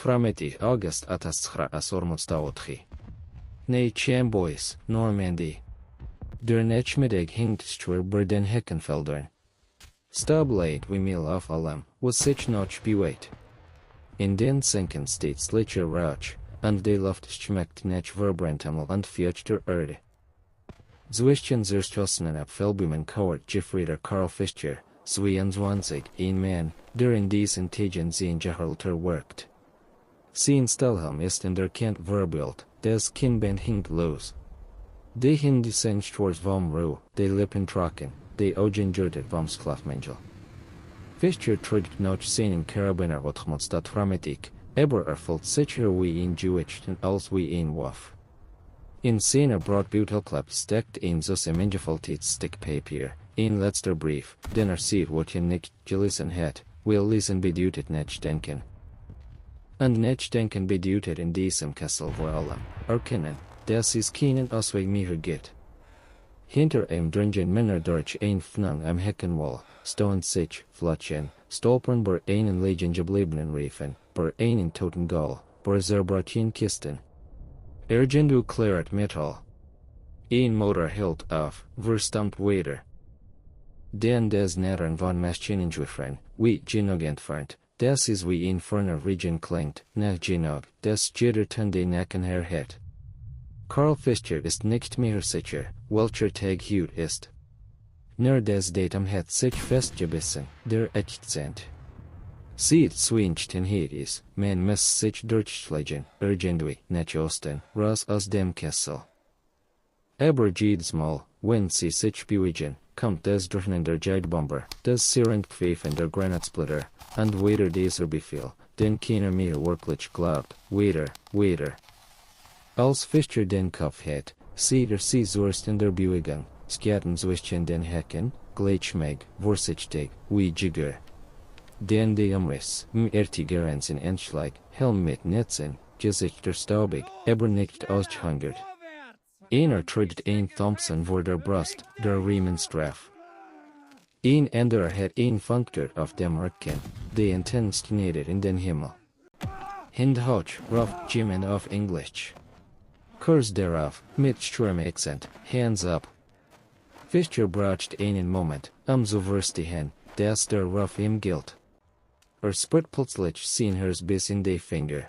frameti August atasra asormutstaotchi. Nei Chambois, Normandy. Der Nechmiddag Hingstschwer Burden Heckenfeldern. Stablade we meal auf allem, was sich noch beweit. In den Senken steht Slicher Rauch, und die Luft schmeckt nech verbrentemel und feuchter Erde. Zwischen Zerstossenen ab Felbumen Court Giffrieder Karl Fischer, 22, ein Mann, der in diesen Tagen sein Gehalter workt. Sein Stelhelm ist in der Kent verbild, des Kinnband hinkt los. De Hindi Senstors vom Ru, de Lippen trocken, de Augen jurtet vom Schlafmangel. Fischer trägt noch seinen Karabiner Otchmodstadt Framatik, aber erfüllt sicher wie ein Jewichten als wie ein Waff. In seiner Brotbeutelklapp steckt ein zusammengefaltetes Stickpapier, ein letzter Brief, den sieht wat nicht gelesen hat, will lesen bedeutet nicht denken. Und nicht denken bedeutet in diesem Kessel vor allem, erkennen, dass es keinen Ausweg mehr gibt. Hinter ihm dringen Männer durch ein Pfnang am Heckenwall, stohen sich, flatschen, stolpern bei einen liegen gebliebenen Riefen, bei einen toten Gall, bei zerbrochenen Kisten. Irgendwo klirrt Metall. Ein Motor hält auf, verstummt weiter. Den des Nähern von Maschinengewehren, wie genug entfernt, das ist wie in ferner Region klingt, nach genug, des Jitterten den Nacken herhat. Karl Fischer ist nicht mehr sicher, welcher Tag heute ist. Nur das Datum hat sich festgebissen, der echt sind. Sieht zwinchten Hedis, man muss sich durchschlagen, irgendwie, nach Osten, raus aus dem Kessel. Aber jedes Mal, wenn sie sich bewegen, kommt das Durcheinander Jagdbomber, das Sirendpfeifen der Granatsplitter, und weiter dieser Befehl, den keiner mehr wirklich glaubt, weiter. Als Fischer den Kopf hat, sieht sie zuerst in der Bewegung, skaten zwischen den Hecken, gleichmäßig, vorsichtig, wie Jigger. Den die Umriss, Ertigerensen entschlag, Helm mit Netzen, Gesichter staubig, aber nicht ausgehungert. Einer trägt ein Thompson vor der Brust, der Riemenstraff. Ein anderer hat ein Funktor auf dem Rücken, der intensioniert in den Himmel. Hindhoch ruft jemand auf Englisch. Kurs darauf, mit Sturm-Akzent, Hands up. Fischer braucht einen Moment, zu verstehen, dass der Ruf ihm gilt. Spürt plötzlich sein Herz bis in die Finger.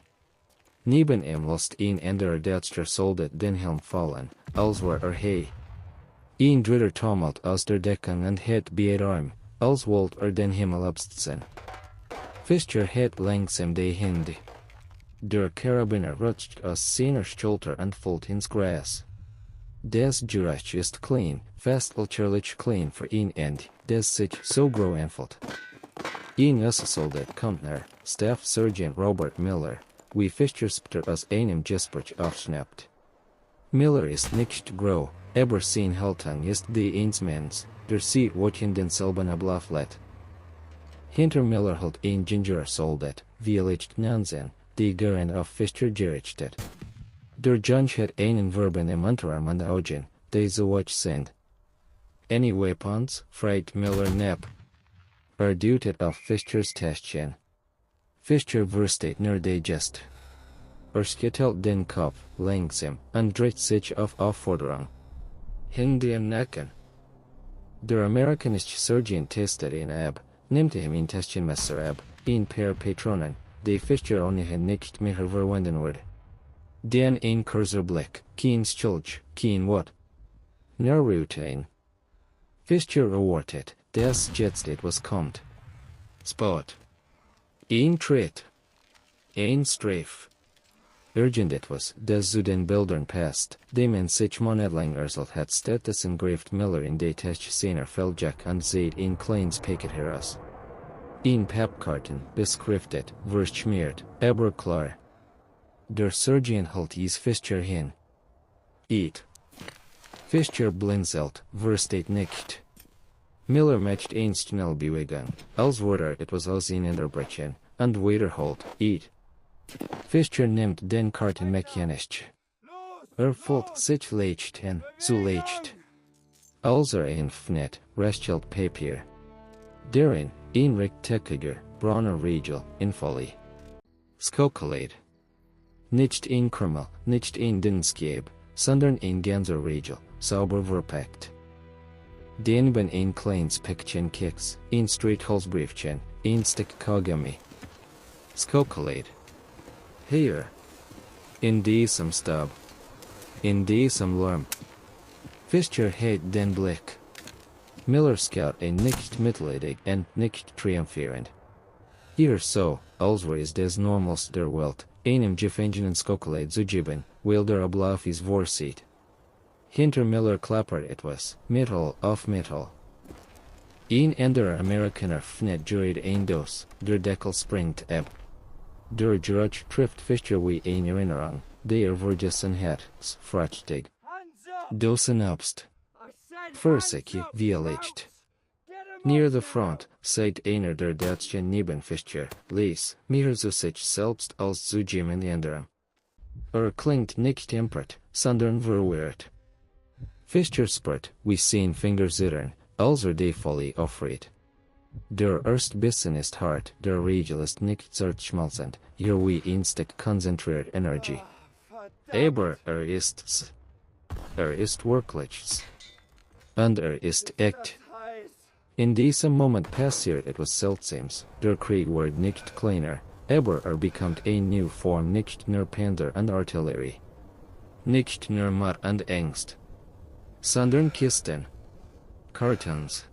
Neben ihm lässt ein anderer deutscher Soldat den Helm fallen, als war hey. Ein dritter taumelt aus der Deckung und hat beide Arme, als wollt den Himmel abstützen. Fischer hat langsam die Hände. Der Karabiner rutscht aus seiner Schulter und fällt ins Gras. Das Gericht ist clean, fast lächerlich clean für ein End, das sich so groß anfühlt. Ein Soldat kommt nach, Staff Sergeant Robert Miller, wie Fischer später aus einem Gespräch aufschnappt. Miller ist nicht groß, aber sein Haltung ist die eines Manns, der sieht wat in denselben Ablauf lädt. Hinter Miller hält ein gingerer Soldat, vielleicht Nansen, die gern auf Fischer gerichtet. Der Junge hat einen Verben im Unterarm und Augen, die so watch sind. Any weapons? Fragt Miller knapp. Deutet auf Fischers Täschchen. Fischer versteht nur die Gest. Schüttelt den Kopf, langsam, und dreht sich auf Aufforderung. Hinter dem Nacken. Der amerikanische Sergeant testet ihn ab, nimmt ihm ein Taschenmesser ab, ein paar Patronen, die Fischer ohnehin nicht mehr verwenden wird. Den ein kurzer Blick, kein Stulch, kein Wort. Nur Routine. Fischer erwartet, dass jetzt etwas kommt. Spot. Ein Tritt. Ein Streif. Irgendetwas, das zu den Bildern passt, dem man sich monatelang erzählt hat, stattdessen greift Miller in die Tasche seiner Feldjack und sieht ein kleines Paket heraus. Ein Pappkarten, beschriftet, verschmiert, aber klar. Der Sergeant hält es Fischer hin. Eat. Fischer blinzelt, versteht nicht. Miller macht eine Schnellbewegung, als würde etwas aus ihnen unterbrechen, und wiederholt, eat. Fischer nimmt den Karten mechanisch. Fühlt sich leicht hin, zu leicht. Als öffnet, restelt Papier. Darin, ein rechteckiger, brauner Riegel, in Folie. Skokkalade. Nicht ein Krümmel, nicht ein Dinskeb, sondern ein ganzer Regel, sauber verpackt. Den ben ein kleines Päckchen Keks, ein Streetholzbriefchen, ein Stück Kaugummi. Skokkalade. Hier. In diesem Stab. In diesem Lärm. Fischer hat den Blick. Miller scout ein nicht mitleidig und nicht triumphierend. Hier so, als is des normals der Welt, einem Gefangenen Skokkalade zu geben, weil der Ablauf vorsieht. Hinter Miller klappert etwas, Metall auf Metall. Ein anderer Amerikaner fnet jurid ein Dos, der Deckel springt ab. Der Geruch trifft Fischer wie eine Erinnerung, der vergessen hat, frachtig. Dosen obst. Versich wie Licht. Near the front, seit einer der Deutschen neben Fischer, ließ mir zu sich selbst als zu jemand anderem. Klingt nicht tempert, sondern verwirrt. Fischer spürt, wie sein Finger zittern, als die Folie aufriet. Der erste Bissen ist hart, der Regel ist nicht zerschmelzend, hier wie ein Stück konzentriert Energie. Aber ist's. Ist wirklich's. Und ist echt. In diesem Moment passiert etwas Seltsames, der Krieg wird nicht kleiner, aber bekommt eine neue Form, nicht nur Panzer und Artillerie. Nicht nur Mut und Angst. Sondern Kisten. Kartons.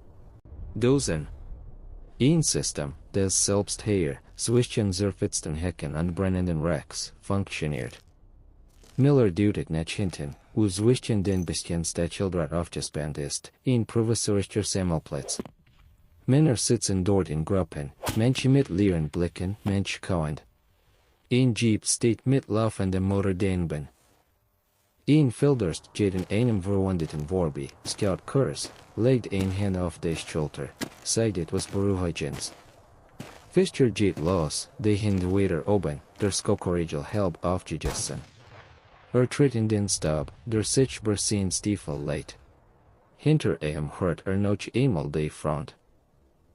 Dosen. Ein System, das selbst hier, zwischen zerfetzten Hecken und brennenden Wrecks, funktioniert. Miller deutet nach hinten, wo zwischen den bisschen Stadtschildrat aufgespannt ist, ein provisorischer Sammelplatz. Männer sitzen dort in Gruppen, manche mit leeren Blicken, manche kauend. Ein Jeep steht mit laufendem Motor daneben. Ein Feldurst geht in einem verwundeten Vorbi, Scout-Kurs, legt ein Hand auf die Schulter, sagt etwas Beruhigendes. Fischer geht los, die Hände wieder oben, der Skokkorregel halb aufgegessen. Tritt in den Stab, der sich bei sein Stiefel legt. Hinter ihm hört noch einmal die Front.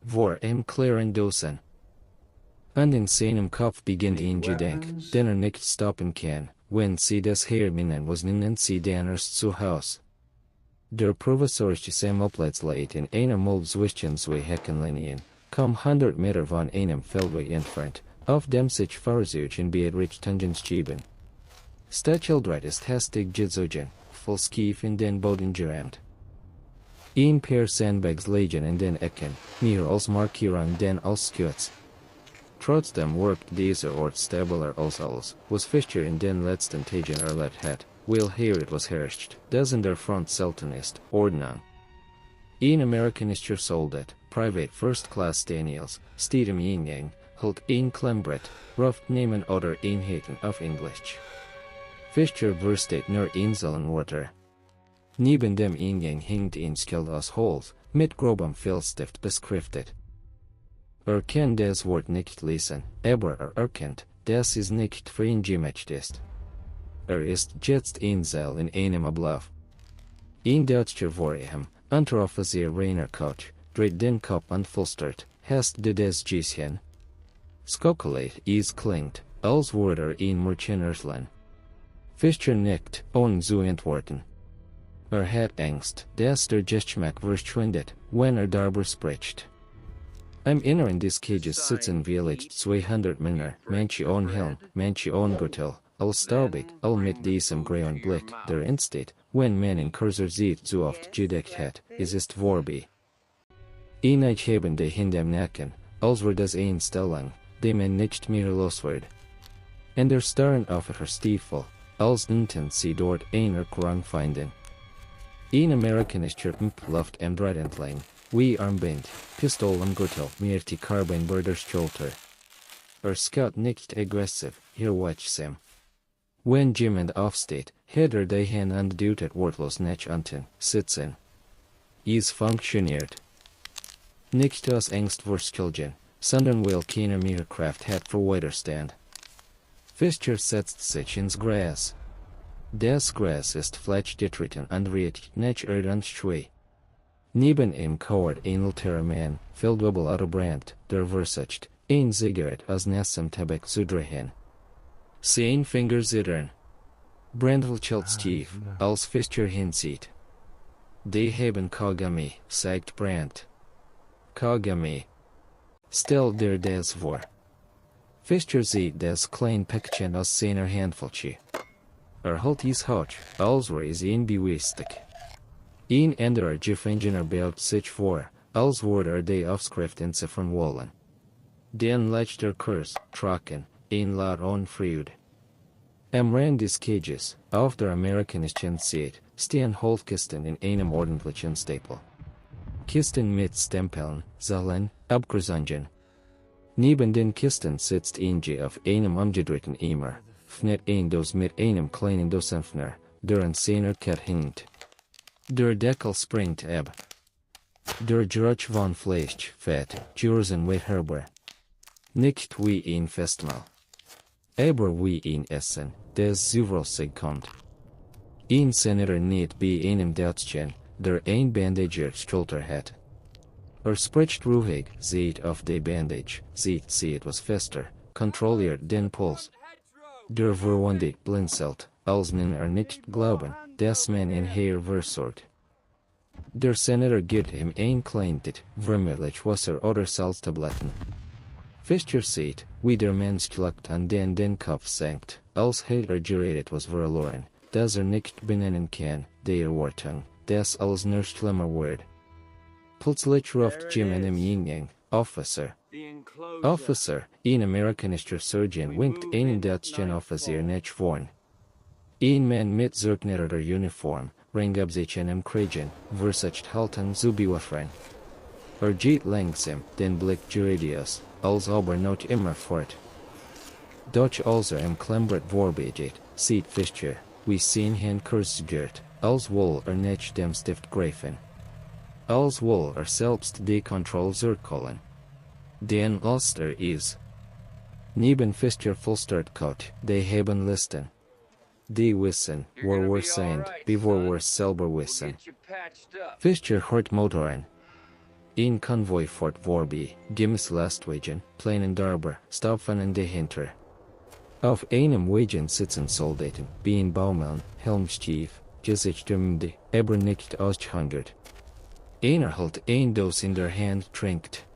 Vor klaren Dosen. Und in seinem Kopf beginnt ein Gedenk, den nicht stoppen kann, wenn sie das hernehmen was nennen sie danners zu Haus. Der provisorische Sammelplatz liegt in einer Mulde zwischen zwei Heckenlinien, kaum 100 Meter von einem Feldweg entfernt, auf dem sich Fahrzeuge Beatrich Tungens schieben. Stadtschildrat ist hastig gezogen, voll Skief in den Boden gerammt. Ein paar Sandbags liegen in den Ecken, mehr als Markierung denn als Skirts. Trotzdem wirkt dieser Ort stabiler als alles, was Fischer in den letzten Tagen erlebt hat, weil hier etwas herrscht, das in der Front selten ist, Ordnung. Ein amerikanischer Soldat, Private First Class Daniels, steht im Eingang, hält ein Klemmbrett, ruft Namen oder Einheiten auf Englisch. Fischer versteht nur einzelne Wörter. Neben dem Eingang hängt ein Schild aus Holz, mit grobem Filzstift beschriftet. Kann das Wort nicht lesen, aber erkennt, dass es nicht für ihn gemacht ist. Ist jetzt einsam in einem Ablauf. Ein Deutscher vor ihm, Unteroffizier Rainer Koch, dreht den Kopf und flüstert, hast du das gesehen? Skokkalade es klingt, als würde ein Märchen erzählen. Fischer nickt, ohne zu antworten. Hat Angst, dass der Geschmack verschwindet, wenn darüber spricht. Im Inneren des Cages sitzen vielleicht 200 Männer, manche ohne Helm, manche ohne Gürtel, all staubig, all mit diesem grauen Blick, der entsteht, wenn man in kurzer Zeit zu oft gedeckt hat, es ist vorbei. Einige haben die Hände am Nacken, als wird das eine Stellung, die man nicht mehr los wird. Und starren auf ihr Stiefel, als unten sie dort eine Erklärung finden. Ein amerikanischer läuft am Brett entlang, wie Armbind, Pistol am Gürtel, mir die Carbine bei der Schulter. Scout nicht aggressiv, hier wachsam. Wenn jemand aufsteht, hat die Hand und deutet wortlos nach unten, sitzen. Es funktioniert. Nicht aus Angst vor Skilgen, sondern weil keiner mehr Kraft hat für Widerstand. Fischer setzt sich ins Gras. Das Gras ist fleischgetreten und riecht nach Erd und Schwee. Neben ihm kauert ein älterer Mann, feldwebel autobrand, der versucht, ein Zigarette aus nassem Tabak zu drehen. Zijn vinger zittern. Brandhulchelt stief, als Fischer hinziet. De hebben Kagami, sagt Brandt. Kagami. Stel der des vor. Fischer ziet des klein Päckchen aus seiner Handfläche. Halt is hoch, als is in bewistig. Een anderer Gefangene beeld sich vor, als wurde de Aufschrift entziffern wollen. Den letzter Kurs, trocken, een laut onfried. Am Rand des Cages, auf der amerikanischen Seite, stehen Holzkisten in einem ordentlichen Stapel. Kisten mit Stempeln, Zahlen, Abkürzungen. Neben den Kisten sitzt Inge auf einem umgedrehten Eimer, fnet ein Dos mit einem kleinen Dosöffner, der an seiner Kette hängt. Der Deckel springt ab. Der Geruch von Fleisch, Fett, Jursen weit herber. Nicht wie ein Festmahl. Aber wie ein Essen, des zuverlässig kommt. Ein Senator nicht bei einem Deutschen, der ein Bandager Schulter hat. Spricht ruhig, sieht auf die Bandage, sieht sie etwas fester, kontrolliert den Puls. Der Verwundet blinzelt, als man nicht glauben, dass man ihn hier versorgt. Der Senator gibt ihm ein kleines, vermutlich Wasser oder Salztabletten. Fischer sieht, wie der Mensch lacht an den Kopf senkt, als hätte gerät etwas verloren, das nicht benennen kann, die Erwartung, dass alles nur schlimmer wird. Plötzlich ruft Jim einem Yin-Yang, Officer. Officer, ein amerikanischer Surgeon winkt einen deutschen Offizier nicht vorn. Ein Mann mit zerknitterter Uniform, ringt sich einem Kragen, versucht halten zu bewaffnen. Geht langsam, den Blick geradeaus, als ob noch immer fort. Doch als im Klembret vorbegeht, sieht Fischer, wie sein Hand kurzgiert, als wohl nicht dem Stift greifen. Als wohl selbst die Kontrolle zurückholen. Den Oster is. Neben Fischer vollstart Kot, die haben Listen. Die wissen, wo wir sind, bevor wir selber wissen. Fischer hört Motoren. Ein Konvoi fort vorbei, gemäß Lastwagen, Plänen darüber, stopfen dahinter. Auf einem Wagen sitzen Soldaten, bein Baumeln, Helmstief, Gesichtstürmende, aber nicht ausgehungert. Einer hält ein Dos in der Hand, trinkt.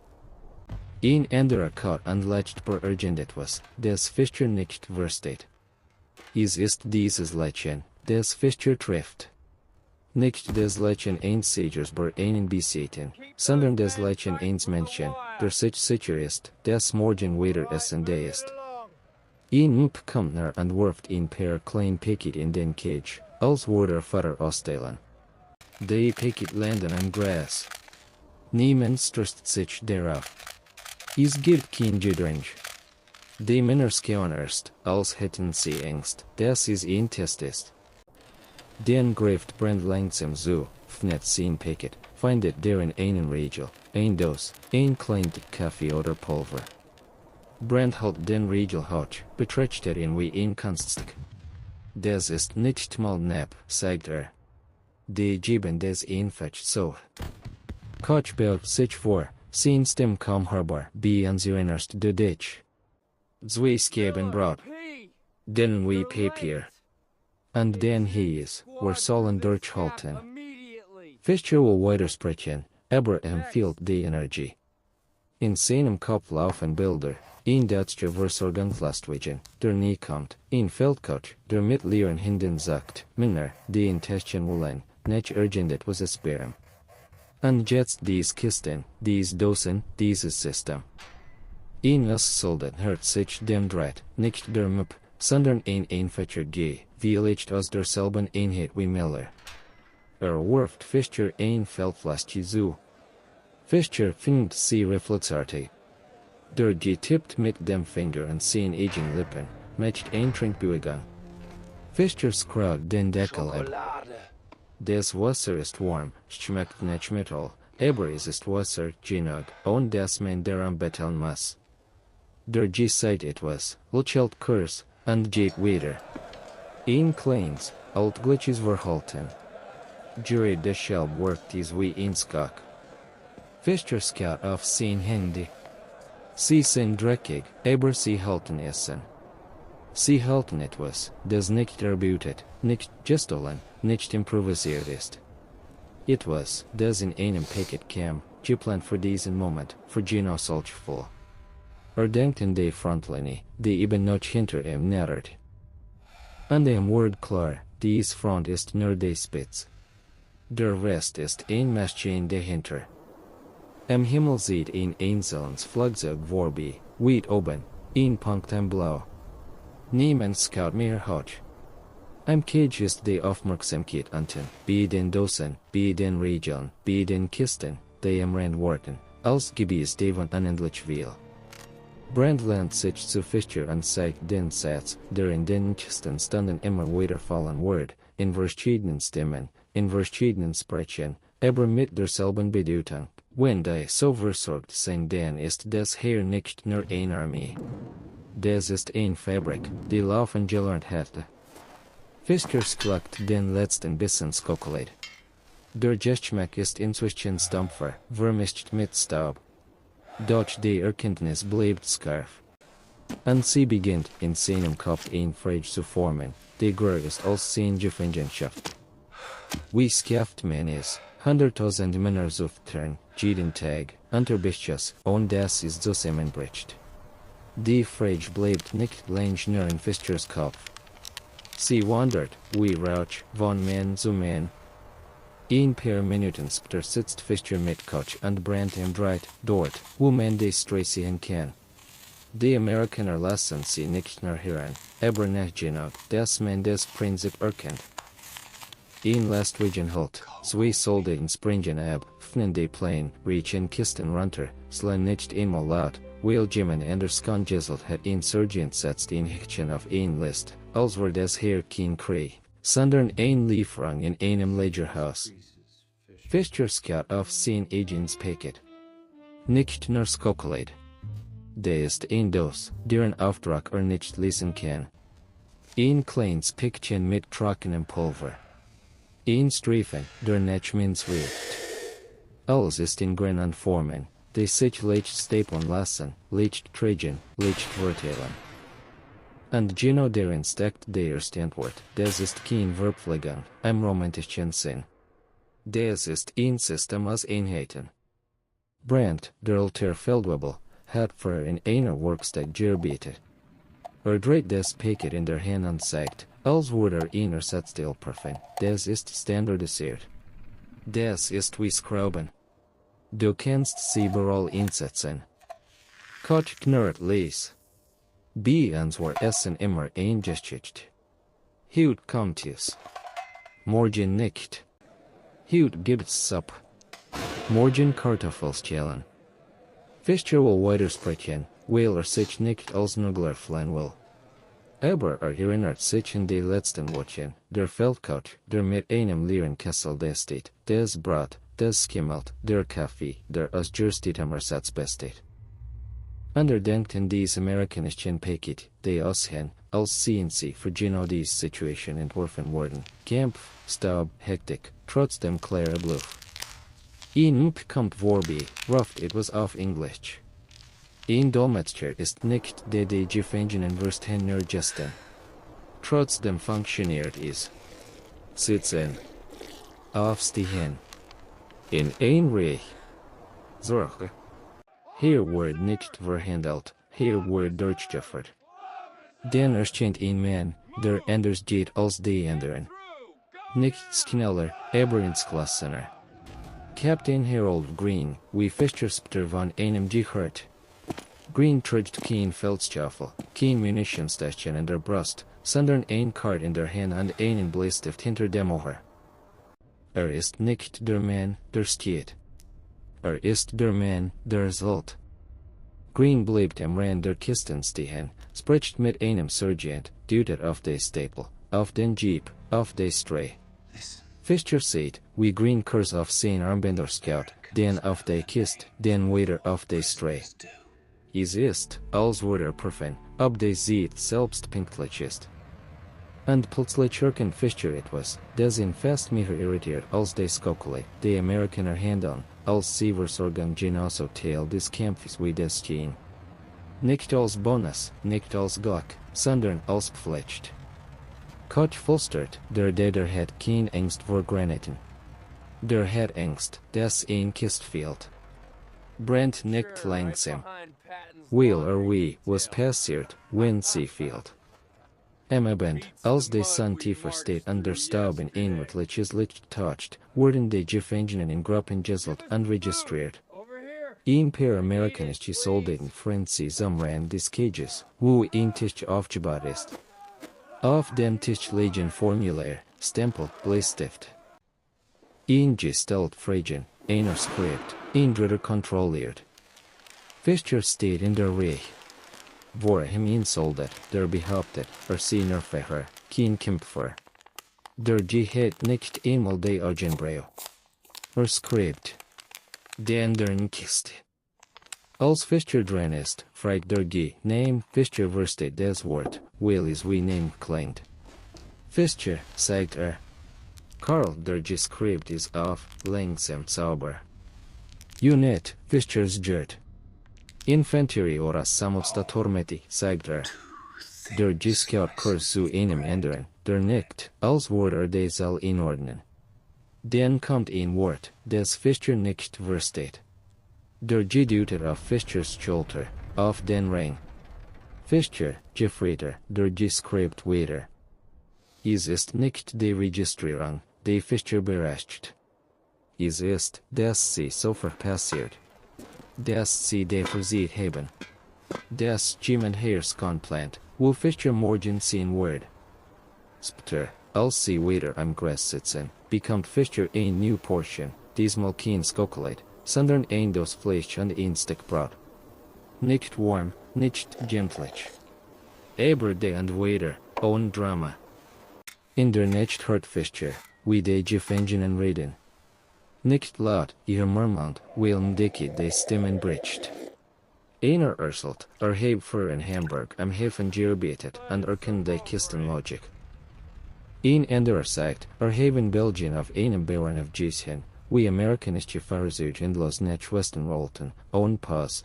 Ein anderer kaut und leicht per irgendetwas, des Fischer nicht versteht. Es ist dieses Lächeln, des Fischer trifft. Nicht des Lächeln eines Siegers bei einen Besiegten, sondern des Lächeln eines Menschen, der sich sicher ist, des morgen wieder essen da ist. Ein Mup kommt nach und wirft ihn per klein Paket in den Cage, als würde Futter ausstellen. Die Paket landen am Gras. Niemand stürzt sich darauf. Es gibt kein Gedränge. Die Männer schauen erst, als hätten sie Angst, dass es ein Test ist. Den greift Brand langsam zu, fnet sein Paket, findet darin einen Riegel, ein Dos, ein kleines Kaffee oder Pulver. Brand hält den Riegel hoch, betrachtet ihn wie ein Kunststück. Das ist nicht mal knapp, sagt Die geben des einfach so. Koch baut sich vor, sein Stimm kaum hörbar, wie an sie erst de Ditch. Zwei Skeben Brot. Den wie Papier. Und den Hies, wir sollen durchhalten. Fischer will weitersprechen, aber fehlt die Energie. In seinem Kopf laufen Bilder, ein deutscher Versorgungslastwagen, der nie kommt, ein Feldcoach, der mit leeren Händen sagt, Männer, die in Täschchen wollen, nicht irgendetwas esperen. Und jetzt dies Kisten, dies Dosen, dieses System. Ein Soldat hört sich dem Draht, nicht der Mup, sondern ein einfacher G, vielleicht aus derselben Einheit wie Miller. Wirft Fischer ein Feldfläschchen zu. Fischer findet sie reflexartig. Der G tippt mit dem Finger an seine eigenen Lippen, macht ein Trinkbewegung. Fischer scraubt den Deckel ab. Das Wasser ist warm, schmeckt nicht mittel, aber es ist Wasser genug, und das man daran betteln muss. Der G sagt etwas, lächelt kurz, und geht weiter. Ein kleines, altglitches Verhalten. Jury deshalb wirkt es wie ein Skak. Fischer schaut auf sein Handy. Sie sind dreckig, aber sie halten Essen. Sie halten etwas, das nicht erbeutet, nicht gestohlen, nicht improvisiert ist. Etwas, das in einem Paket kam, geplant für diesen Moment, für Gino solchvoll. Denkt in die Frontlinie, die eben noch hinter ihm nähert. An dem Wort klar, dies Front ist nur die Spitze. Der Rest ist ein Maschine dahinter. Am Himmel sieht ein einzelnes Flugzeug vorbei, weit oben, ein Punkt am Blau. Niemand schaut mehr hoch. Am Cage ist die Aufmerksamkeit unten, bei den Dosen, bei den Regeln, bei den Kisten, die am Rand warten, als Gebies devon unendlich will. Brand lernt sich zu Fischer und zeigt den Satz, der in den Kisten stunden immer weiter fallen wird, in verschiedenen Stimmen, in verschiedenen Sprachen, aber mit derselben Bedeutung. Wenn die so versorgt sind, dann ist das hier nicht nur eine Armee. Das ist eine Fabrik, die laufen gelernt hatte. Fischer klagt den letzten Bissen Schokolade. Der Geschmack ist inzwischen stumpfer, vermischt mit Staub. Doch die Erkenntnis bleibt scharf. Und sie beginnt in seinem Kopf ein Frage zu formen, die größer ist als seine Gefangenschaft. Wie schafft man es, 100.000 Männer zu füttern, jeden Tag, unter Beschuss, und das ist zusammenbricht? Die Frage bleibt nicht lange nur in Fischers Kopf. Sie wandert, wie Rauch, von Mann zu Mann. Ein paar Minuten später sitzt Fischer mit Koch und Brandt im Dreit, dort, wo man die Straße sehen kann. Die Amerikaner lassen sie nicht nur hören, aber nachgehen, dass man das Prinzip erkennt. Ein Lastwagen halt, zwei Soldaten springen ab, öffnen die Plane, riechen Kisten runter, slan nicht einmal laut, weil jemand anders kongeselt hat ein Sergeant setzt ein Häkchen auf ein List, als war das hier kein Krieg, sondern ein Lieferung in einem Lagerhaus. Fischer schaut auf sein eigenes Paket. Nicht nur Schokolade. Der ist ein Dos, deren Auftrag nicht lesen kann. Ein kleines Päckchen mit trockenem Pulver. Ein Streifen, der nach Minz riecht. Alles ist in grünen Formen, die sich leicht stapeln lassen, leicht tragen, leicht verteilen. Und Gino darin steckt der erste Antwort, das ist kein Verpflegung, im romantischen Sinn. Das ist ein System aus Einheiten. Brandt, der alter Feldwebel, hat für in einer Werkstatt gearbeitet. Dreht das Paket in der Hand und sagt, als würde ein Ersatzteil prüfen, das ist standardisiert. Das ist wie Schrauben. Du kannst sie überall einsetzen. Koch knurrt leis. Bei uns war Essen immer eingeschichtet. Heute kommt es. Morgen nicht. Heute gibt's Suppe. Morgen Kartoffelschalen. Fischer will weitersprechen, weil sich nicht als Nugler fliehen will. Aber erinnert sich an die letzten Wochen, der Feldkoch, der mit einem leeren Kessel da steht, das Brot, das Skimmelt, der Kaffee, der aus Gerstetem Ersatz besteht. Denkt an dies amerikanischen Paket, die aussehen, als seien sie für genau diese Situation entworfen worden. Kampf, Staub, Hektik, trotzdem klare Bluff. Ein kommt vorbei, ruft etwas auf Englisch. Ein Dolmetscher ist nicht der die Gefangenen verstehen nur gesten. Trotzdem funktioniert es. Sitzen. Aufstehen. In ein Reich. Zorge. Hier wird nicht verhandelt, hier wird durchgeführt. Dann erscheint ein Mann, der anders geht als die anderen. Nichts schneller, aber ins Klassener. Captain Harold Green, wie Fischer später von einem gehört. Green trägt kein Feldschaufel, kein Munitionstäschchen in der Brust, sondern ein Kart in der Hand und einen Bleistift hinter dem Ohr. Ist nicht der Mann, der steht. Ist der Mann, der sollt. Green bleibt am Rand der Kisten stehen, spricht mit einem Sergeant, deutet auf die Stapel, auf den Jeep, auf die Stray. Fischer sieht, wie Green kurz auf sein Armbänder schaut, dann auf die Kiste, dann weiter auf die Stray. Es ist, als würde prüfen, ob die Zeit selbst pünktlich ist. Und plötzlich erkennt Fischer etwas, das ihn fast mehr irritiert als die Schokolade, die Amerikaner handeln, als sie Versorgung genauso Teil des Kampfes wie des Schien. Nicht als Bonus, nicht als Glück, sondern als Pflicht. Gott flüstert, der het kein Angst vor Granaten. Der het Angst, des ein Kist fehlt. Brennt nicht langsam. Wie was passiert, wenn sie fehlt. Bent, als de Sun tiefer steht under Stauben einwärtliches Licht toucht, wurden de Gefangenen in Gruppen gesellt und registriert. Ein paar amerikanische Soldaten Franzi umran des Cages, wo ein Tisch aufgebaut ist. Auf dem Tisch liegen Formular, Stempel, Bleistift. Ein gestellt Fragen, einer Skript, ein dritter kontrolliert. Fischer steht in der Reihe. Vor ihm ein Soldat, der behauptet, sie Nerfacher, kein Kämpfer. Der hat nicht einmal de Augenbraue. Skript. Der anderen Kiste. Als Fischer dran ist, fragt der Name Fischer versteht das Wort, weil es wie Name klingt. Fischer, sagt Karl, der Skript ist auf, langsam sauber. Unit, Fischers Jert. Infanterie oder Samotstatormeti, sagt Der Scout Kurs zu einem anderen, der nicht, als Wort de soll inordnen. Dann kommt ein Wort, das Fischer nicht versteht. Der deutet auf Fischers Schulter, auf den Ring. Fischer, Gefreiter, der Skript weiter. Es ist nicht die Registrierung, die Fischer überrascht. Es ist, dass sie sofort passiert. Dass sie de versiet haben. Dass jemand herkommt, wo Fischer morgen sehen wird. Später, als sie weiter am Gras sitzen, bekommt Fischer ein new Portion, diesmal kein Schokolade, sondern ein Dos Fleisch und ein Stück Brot. Nicht warm, nicht gemütlich. Aber de und weiter, ohne Drama. In der Nacht hört Fischer, wie de Gefangenen reden. Nicht laut, ihr murmelt, weil de Stimmen bricht. Einer erzählt, heb für in Hamburg am Hafen gearbeitet und kennt de Kistenlogik. Ein anderer sagt, haben Belgien auf einem Bauern auf Gießen, wie amerikanische Fahrzeuge in los Nachwesten rollten, ohne Pass.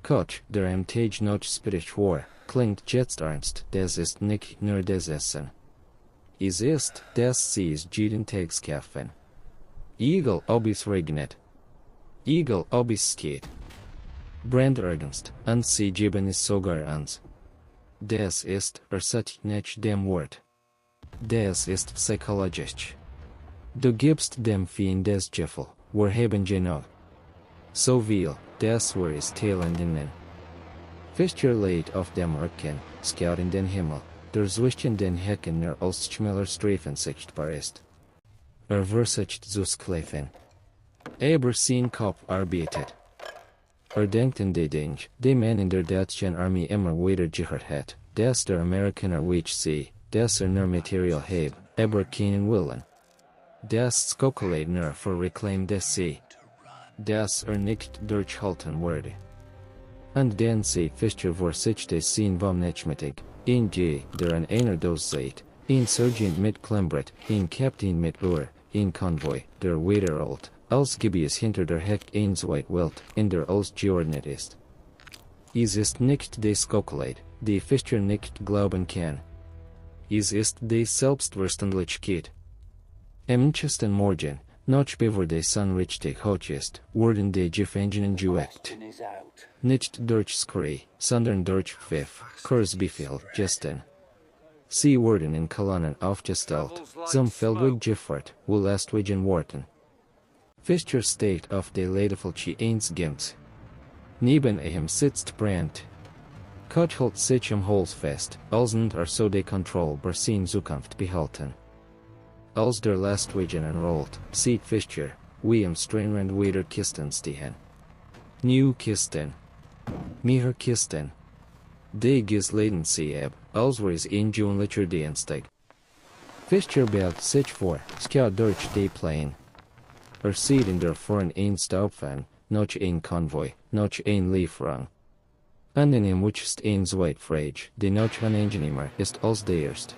Koch, der am Tage noch spittig war, klingt jetzt ernst, das ist nicht nur das Essen. Es ist, dass sie es jeden Tags kaufen. Egal ob es regnet. Egal ob es geht. Brandernst, und sie geben es sogar ans. Das ist, sagt nicht dem Wort. Das ist psychologisch. Du gibst dem Feind das Gefühl, wir haben genug. So viel, das wir es teilen nennen. Fischer lädt auf dem Rücken, schaut in den Himmel, der zwischen den Hecken nur als schmaler Streifen sichtbar ist. Versucht zu schlafen. Aber sein Kopf arbeitet. Denkt an die Dinge, die man in der deutschen Armee immer wieder gehört hat, dass der Amerikaner wich sie, dass nur Material heb, aber keinen Willen. Das Schokolade nur für Reclaim des sie. Dass nicht durchhalten würde. Und dann sie Fischer vor sich des sein vom Nachmittag, ein der an einer Dose seht, ein Sergeant mit Klemmbrett, ein Kapitän mit Uhr, ein Konvoi, der weiterholt, als gäbe es hinter der Heck ein Zweit Welt, in der alles geordnet ist. Es ist nicht die Schokolade, die Fischer nicht glauben kann. Es ist die Selbstverständlichkeit. Am nächsten Morgen, noch bevor die Sonne richtig hoch ist, wurden die Gefangenen geweckt. Nicht durch Schrei, sondern durch Pfiff, Kursbefehl, Gesten. Sie wurden in Kolonnen aufgestellt, zum Feldweg geführt, wo Lastwagen warten. Fischer steht auf der Ladefläche eins Gims. Neben ihm sitzt Brandt. Koch hält sich am Hals fest, als so die Kontrolle über seine Zukunft behalten. Als der Lastwagen enrollt, sieht Fischer, wie im Strengrand wieder Kisten stehen. New Kisten. Mehr Kisten. Die Gisladen sie ab, als wir es in Junlicher Dienstag. Fischer beugt sich vor, schaut durch die Pläne. Sieht in der Vorn ein Staubfang, noch ein Konvoi, noch ein Lieferung. Und in ihm ist ein Zweit Frage, die noch unangenehmer ist als der erste.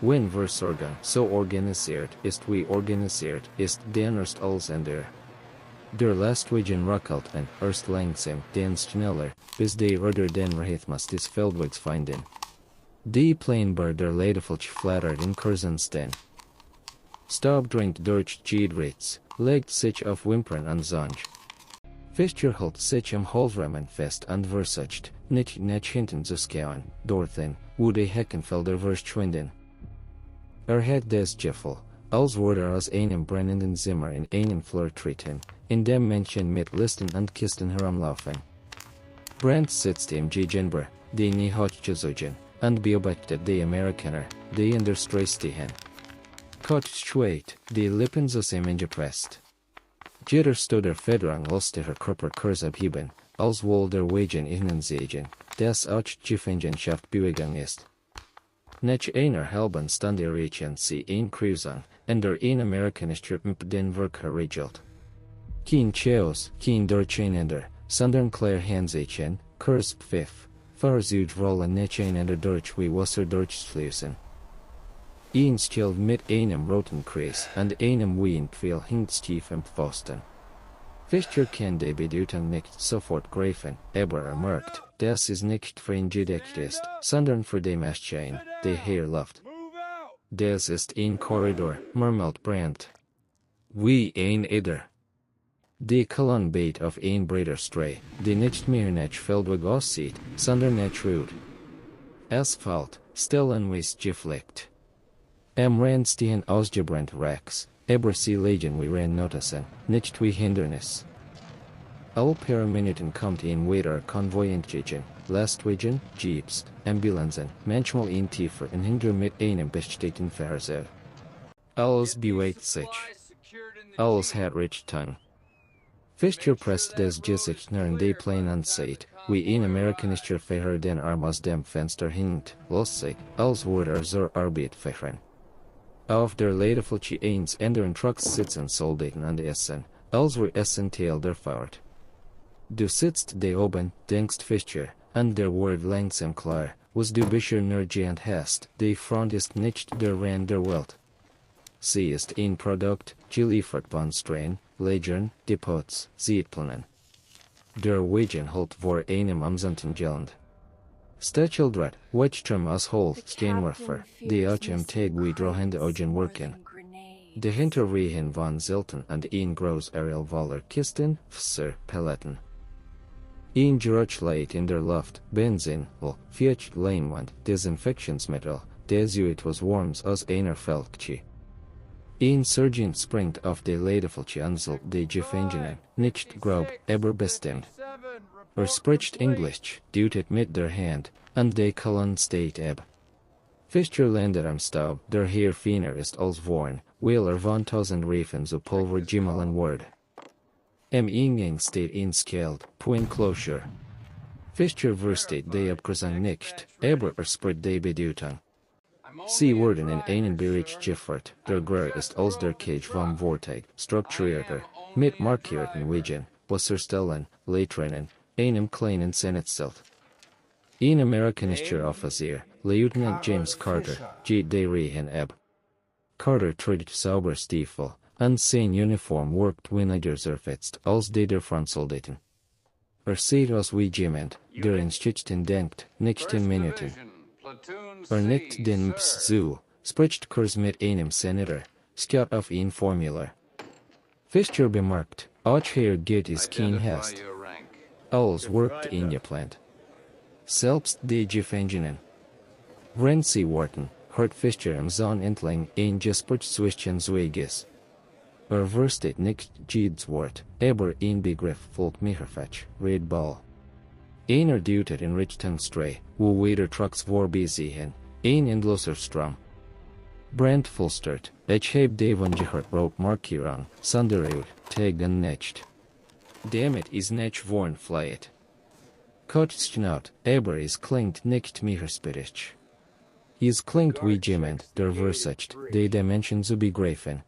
Wenn Versorgung so organisiert ist wie organisiert ist, dann ist alles ändert. Der Lastwagen ruckelt en erst langsam, den schneller, bis die Rudder den Rhythmus des Feldwegs finden. Die Planbar der Ledefelch flattert in Kursenstein. Staub drinkt durch Giedritz, legt sich auf Wimpern an Sonj. Fischer hält sich am Holzrahmen fest und versucht, nicht hinten zu schauen, dorthin, wo die Heckenfelder verschwinden. Hat des Gefühl, als würde aus einem brennenden Zimmer in einem Flur treten, in dem Menschen mit Listen und Kisten herumlaufen. Brandt sitzt im Gegenüber, die nie hochgezogen, und beobachtet die Amerikaner, die in der Straße stehen. Kopf schweigt, die Lippen zusammengepresst. Jeder Studer Federung lässt ihre Körper kurz abheben, als wohl der Wagen ihnen sehen, das auch Gefangenschaft Bewegung ist. Nach einer halben Stunde riechen sie ein Cruising, und der ein amerikanischer mit den Werker regelt. Kein Chaos, kein Durcheinander, sondern klar Handzeichen, kurz Pfiff, versucht rollen nacheinander durch wie Wasser durchfließen. Ein Schild mit einem roten Kreis und einem Windpfeil hängt tief im Pfosten. Fischer kann die Bedeutung nicht sofort greifen, aber merkt, dass es nicht freigedeckt ist, sondern für die Maschine, die hier läuft. Das ist ein Korridor, murmelt Brandt. Wie ein Eder. Die Kolonne beit auf ein breiter Stray, die nicht mehr nach Feldweg aussieht, sondern nach Rot. Asphalt, still und weiß gefleckt. Am Rand stehen ausgebrannt Racks, aber sie legen wie Rennnotizen, nicht wie Hindernis. Alle paar Minuten kommt ein weiterer Konvoi entgegen, Lastwagen, Jeeps, Ambulanzen, manchmal ein tiefer und hinter mit einem bestimmten Fahrzeug. Alles bewegt sich. Alles hat Richtung. Fischer presst des Gesichts nach die Pläne und sieht, wie ein amerikanischer Fahrer den Arm aus dem Fenster hängt, los sich, als würde zur Arbeit fahren. Auf der Ledefelche eins anderen Trucks sitzen Soldaten und essen, als wir essen Teil der Fahrt. Du sitzt da oben, denkst Fischer, und der Wort langsam klar, was du bisher nur geahnt hast, die Front ist nicht der Rand der Welt. Sie ist ein Produkt, geliefert von Strain, Legern, Depots, Zeitplänen. Der Wagen hält vor einem amsanten Gelände. Stechildrat, Wechstrom aus Holz, Steinwerfer, die auch am Tag wie drohende Augen wirken. Dahinter riechen von Zelten und ein groß Aerial voller Kisten, Fässer, Paletten. Ein Geruchlight in der Luft, Benzin, Feucht Leinwand, Desinfektionsmittel, das etwas Warmes aus einer Feldküche. Ein Sergeant springt auf die Ledefelche Ansel die Gefangenen, nicht grob, aber bestimmt. Spricht Englisch, deutet mit der Hand, und die Kolonne steht ab. Fischer landet am Staub, der hier feiner ist als vorn, weil von 1000 Riefen zu Pulver gemahlen wurde. Am Eingang steht ein Schild, Point Closure. Fischer versteht die Abkürzung nicht, aber spricht die Bedeutung. Sie wurden in einen Bereich geführt, der größer ist als der Cage vom Vortag, strukturierter, mit markierten Wegen, Wasserstellen, Leitrennen, einem kleinen Senatzelt. Ein amerikanischer Offizier, Lieutenant James Carter, geht die Rehen ab. Carter trägt sauber Stiefel, und sein Uniform wirkt weniger zerfetzt als die der Frontsoldaten. Sieht aus wie jemand, der in Schichten denkt, nicht in Minuten. Nicht den Ps zu, spricht kurz mit einem Senator, schaut auf ein Formular. Fischer bemerkt, auch hier geht es kein Hast. Alles wirkt eingeplant. Selbst die Gefangenen. Wenn sie warten, hört Fischer am Zahn entlang ein Gespräch zwischen Zweigis. Versteht nicht jedes Wort, aber ein Begriff folgt mehrfach, Red Ball. Einer deutet in Richtung Stray, wo weiter Trucks vorbeisehen, ein endloser Strom. Brandt flüstert, ich hab davon gehört Rotmarkierung, Sonderut, Tag und nicht. Damit ist nicht vorn fliegt. Kurz schnauht, aber es klingt nicht mehr spittig. Es klingt wie jemand, der versucht, die Dimension zu begreifen.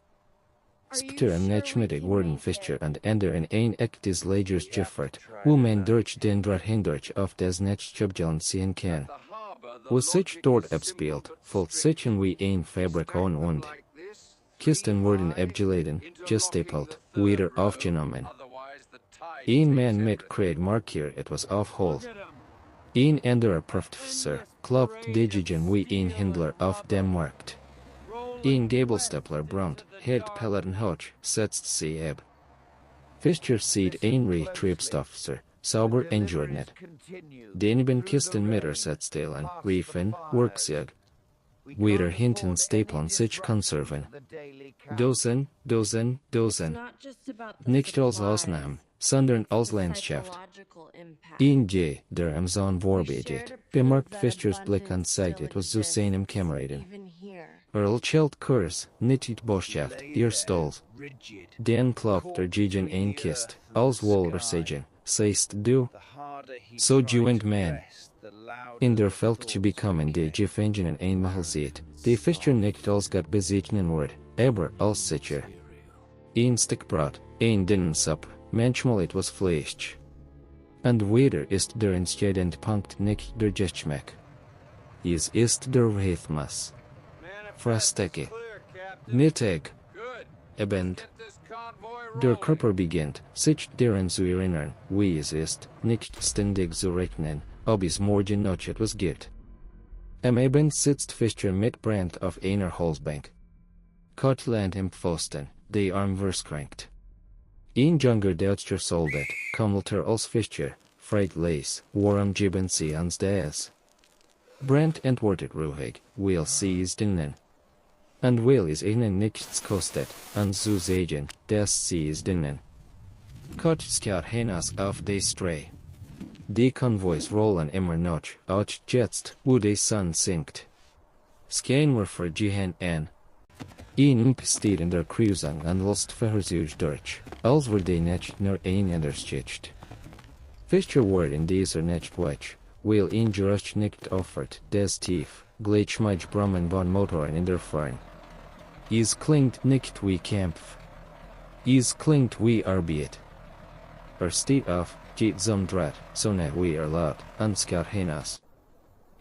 Später am Nachmittag wurden Fischer und andere in ein Eck des Lagers geführt, wo man durch den Draht hindurch auf das Nachschubgelände sehen kann. Was sich dort abspielt, fühlt sich an wie ein Fabrik und Kisten wurden abgeladen, gestapelt, wieder aufgenommen. Een man met kreeg markier het was afhold. Een andere professor, klopt digigen wie een Hindler auf dem Markt. Een Gabelstapler brunt, het pelleten hoch, setzt sie ab. Fischer sieht een Retriebstoffser, sauber eingeordnet. Den Kisten mit Setstelen, riefen, Worksieg. Wieder hinten stapeln sich Konserven. Dosen. Nicht als Ausnahme, sondern als Landschaft. J. der am Zahn vorbetet, bemerkt Fischers Blick und sagt etwas zu seinem Kameraden. Chelt Kurs, nicht Botschaft, ihr Stolz. Den klopft gegen ein Kist, als Wolder sagen, sagst du? So juend man. In der Feld zu bekommen die Gefangenen einmal sieht, die Fischer nicht als Gott besitzen wird, aber als sicher. Ein Stück Brot, ein Dinnensuppe, manchmal etwas Fleisch. Und wieder ist der entscheidende Punkt nicht der Geschmack. Es ist der Rhythmus. Frühstücke. Mittag. Abend. Der Körper beginnt, sich daran zu erinnern, wie es ist, nicht ständig zu rechnen, ob es morgen noch etwas gibt. Am Abend sitzt Fischer mit Brandt auf einer Holzbank. Kotland im Pfosten, die Arm verskrankt. Ein junger deutscher Soldat, kommt als Fischer, fragt les, warum geben sie uns das? Brandt antwortet ruhig, weil sie es dienen. Und weil es ihnen nichts kostet, uns zu sagen, dass sie es dienen. Kot schaut hinaus auf die Straße. Die Konvois rollen immer noch, auch jetzt, wo die Sonne sinkt. Skien wir für Gehen an. Ein steht in der Kreuzung und lässt versucht durch, als wir die nicht nur einander schickt. Fischer wird in dieser nicht weg, weil ein Geruch nicht offert, des tief, gleichmäßig Brummen von Motoren in der Ferne. Es klingt nicht wie Kampf. Es klingt wie Arbeit. Steht auf, geht zum Draht, so nah wie laut, und schaut hinaus.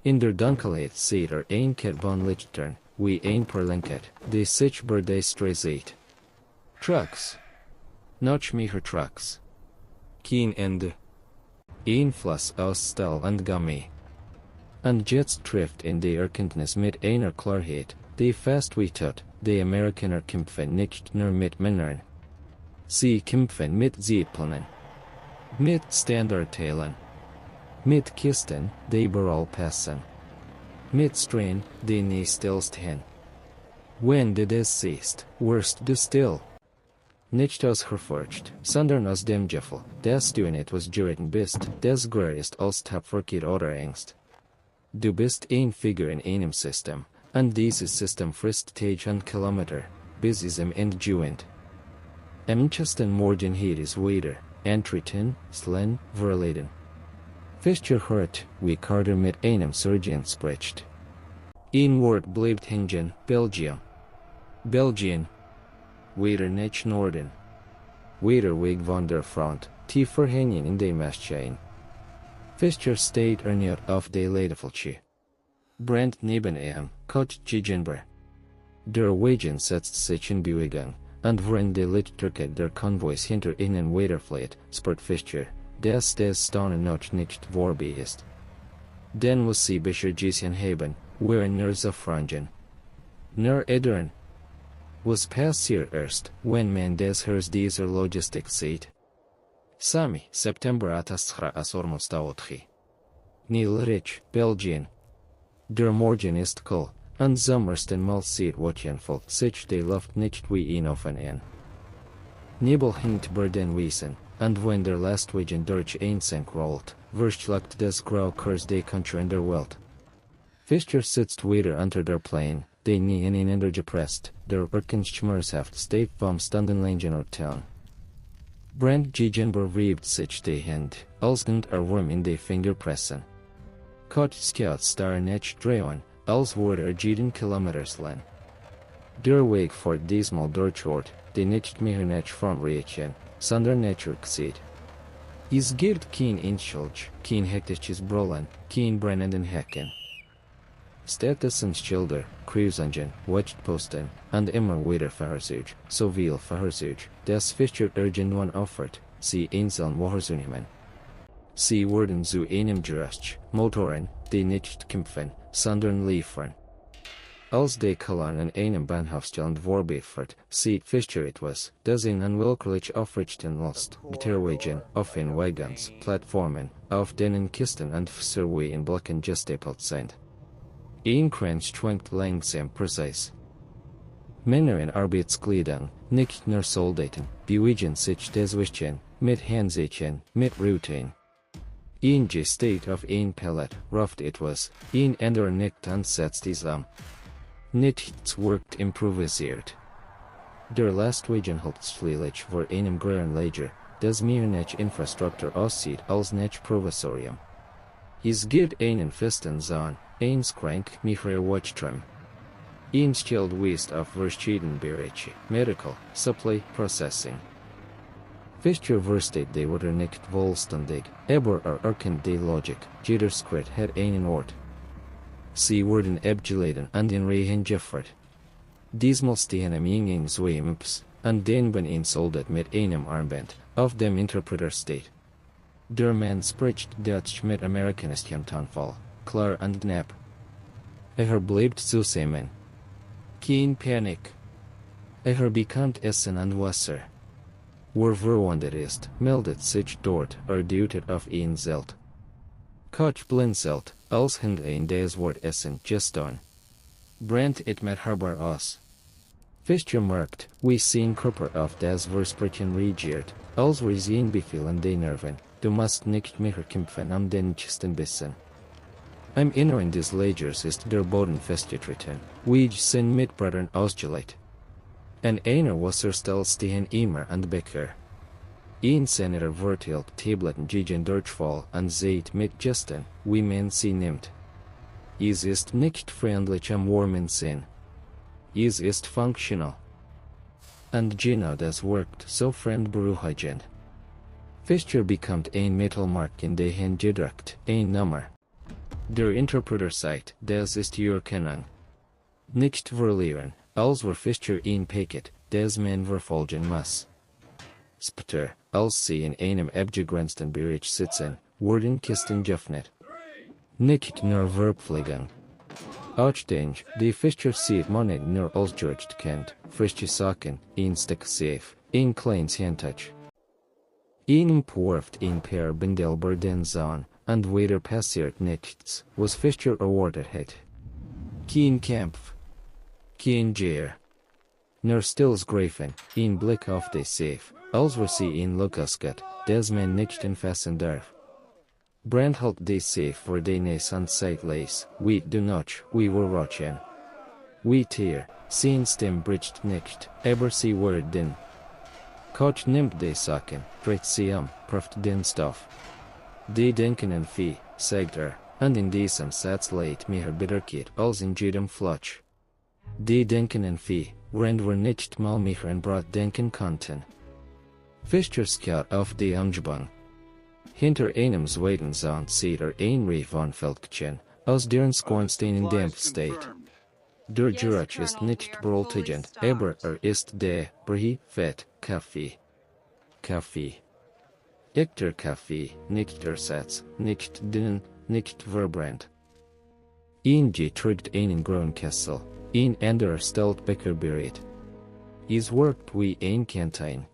In der Dunkelheit sieht ein Kette von Lichtern, wie ein Perlenket, die sich bei der Straße sieht. Trucks. Noch mehr Trucks. Kein Ende. Ein Fluss aus Stahl und Gummi. Und jetzt trifft in die Erkenntnis mit einer Klarheit, die fast wie tot, die Amerikaner kämpfen nicht nur mit Männern. Sie kämpfen mit Zeppelinen. Mit Standardteilen. Mit Kisten, die überall passen. Mit Strain, die nie stillstehen. Wenn du das siehst, wirst du still. Nicht aus Herfurcht, sondern aus dem Gefühl, dass du in etwas geraten bist, das größer ist als Tapferkeit oder Angst. Du bist ein Figur in einem System, und dieses System frisst Tage und Kilometer, bis es am Ende juent. Am nächsten Morgen geht es wieder, antreten, slen, verleden. Fischer hört, wie Carter mit einem Sergeant spricht. Ein Wort bleibt hängen, Belgium. Belgien. Wieder nicht Norden. Wieder weg von der Front, tiefer hängen in dem Maschinen. Fischer steht erneut auf der Ladefläche. Brandt neben ihm, Kot gegenüber. Der Wagen setzt sich in Bewegung, und wenn die Lichtstärke der Konvois hinter ihnen weiterfliegt, spürt Fischer, dass das Staunen noch nicht vorbei ist. Denn muss sie bisher gesehen haben, während nur so frangen. Nur edern. Was passiert erst, wenn man des Herrs dieser Logistik sieht? Sami, September asormostaotchi. Nilrich, Belgien. Der Morgen ist kalt, und zum ersten Mal sieht Watchenvolk sich die Luft nicht wie ihn offen an. Nebel hängt bei den Wiesen, und wenn der Lastwagen durch ein Senk rollt, verschluckt das Grau Kurs die Country in der Welt. Fischer sitzt wieder unter der Plane, die nie ineinander gepresst, der schmerzhaft steht vom Stundenlangen Orton. Brandt gegenüber reibt sich die Hand, als und Wurm in die Finger pressen. Kot schaut starr nicht drehen, als würde jeden Kilometers lang. Der Weg fährt diesmal durch Ort, die nicht mehr nicht frontriechen, sondern natürlich sieht. Es gibt kein Inschulch, kein hektisches Brüllen, kein brennenden Hecken. Stattdessen Schilder, Cruisungen, Wachtposten, und immer wieder Versuch, so viel Versuch, dass Fischer irgendwann offert, sie einzeln Wohlzunehmen. Sie wurden zu einem Gerücht, Motoren, die nicht kämpfen, sondern liefern. Als de Kolon in einem Bahnhofsstand vorbeifährt, sieht Fischer etwas, das ihn unwillkürlich aufrichten lässt, Gitterwagen, auf den Wagons, Plattformen, auf denen Kisten und Fässer wie in Blöcken gestapelt sind. Ein Kranz schwenkt langsam präzise. Männer in Arbeitskleidung, nicht nur Soldaten, bewegen sich deswegen, mit Handzeichen, mit Routine. Ein steht auf ein Pallet, ruft etwas, ein anderer nickt und setzt es Nichts wirkt improvisiert. Der Lastwagen hält schließlich vor einem großen Lager, das mehr nach Infrastruktur aussieht als nach Provisorium. Es gibt einen festen Zahn, ein Schrank mit Watchtürm. Ein Schild weist auf verschiedene Bereiche, Medical, Supply, Processing. Fischer versteht die Wörter nicht vollständig, aber erkennt die Logik, jeder Schritt hat einen Ort. Sie wurden abgeladen und in Reihen geführt. Diesmal stehen am Eingang zwei Maps, an denen ein Soldat mit einem Armband, auf dem Interpreter steht. Der Mann spricht Deutsch mit amerikanischem Tonfall, klar und knapp. Bleibt zusammen. Kein Panik. Bekommt Essen und Wasser. Wer verwundet ist, meldet sich dort, deutet auf ihn Zelt. Koch blinzelt, als hinter ein das Wort Essen gestaan. Bringt it mit Harbar aus. Fischer merkt, wie sein Körper auf das Versprechen reagiert, als wir sehen befehlen die Nerven, du musst nicht mehr kämpfen den nächsten Bissen. Im Inneren des Lagers ist der Boden festgetreten, wie sind Mitbrüdern ausgelegt. An einer Wasserstelle stehen immer und Becher. Ein Senator verteilt Tabletten gegen Durchfall und sieht mit Gesten, wie man sie nimmt. Es ist nicht freundlich am warmen Sinn. Es ist functional. Und genau das wirkt so fremdberuhigend. Fischer bekommt ein Metallmark in die Hand gedrückt, ein Nummer. Der Interpreter sagt, das ist Ihre Kennung. Nicht verlieren, als wir Fischer ein Paket, das man verfolgen muss. Später, als sie in einem abgegrenzten Bereich sitzen, wurden Kisten geöffnet. Nicht nur Verpflegung. Aufstehen, die Fischer sieht man nicht nur als Gerücht kennt, frische Sachen, ein Stück Safe, ein kleines Handtuch. Ihnen wirft ein paar Bindelber den Zahn, und weiter passiert nichts, was Fischer erwartet hat. Kein Kampf. Kein Gier. Nur stilles Greifen, ein Blick auf die Safe, als wir sie in Lukas das man nicht anfassen darf. Brand hält die Safe vor die nächsten Zeit leis, wie du noch, wie wir rochen. Wie Tier, sein Stimm bricht nicht, aber sie werden. Koch nimmt die Sachen, dreht sie prüft den Stoff. Die denken an Vieh, sagt und in diesem Satz leid mehr Bitterkeit als in jedem Flutsch. Die denken an Vieh, während wir nicht mal mehr an Brot denken konnten. Fischer schaut auf die Umgebung. Hinter einem zweiten Zahn sieht ein Reihe von Völkchen, aus deren Skornsteinen Dampf steht. Der Geruch ist nicht beruhigend, aber ist der Fett, Kaffee. Kaffee. Echter Kaffee, nicht Ersatz, nicht dünn, nicht verbrannt. Ein trägt einen grauen Kessel, ein anderer stellt Becher bereit. Es wirkt wie ein Kantine.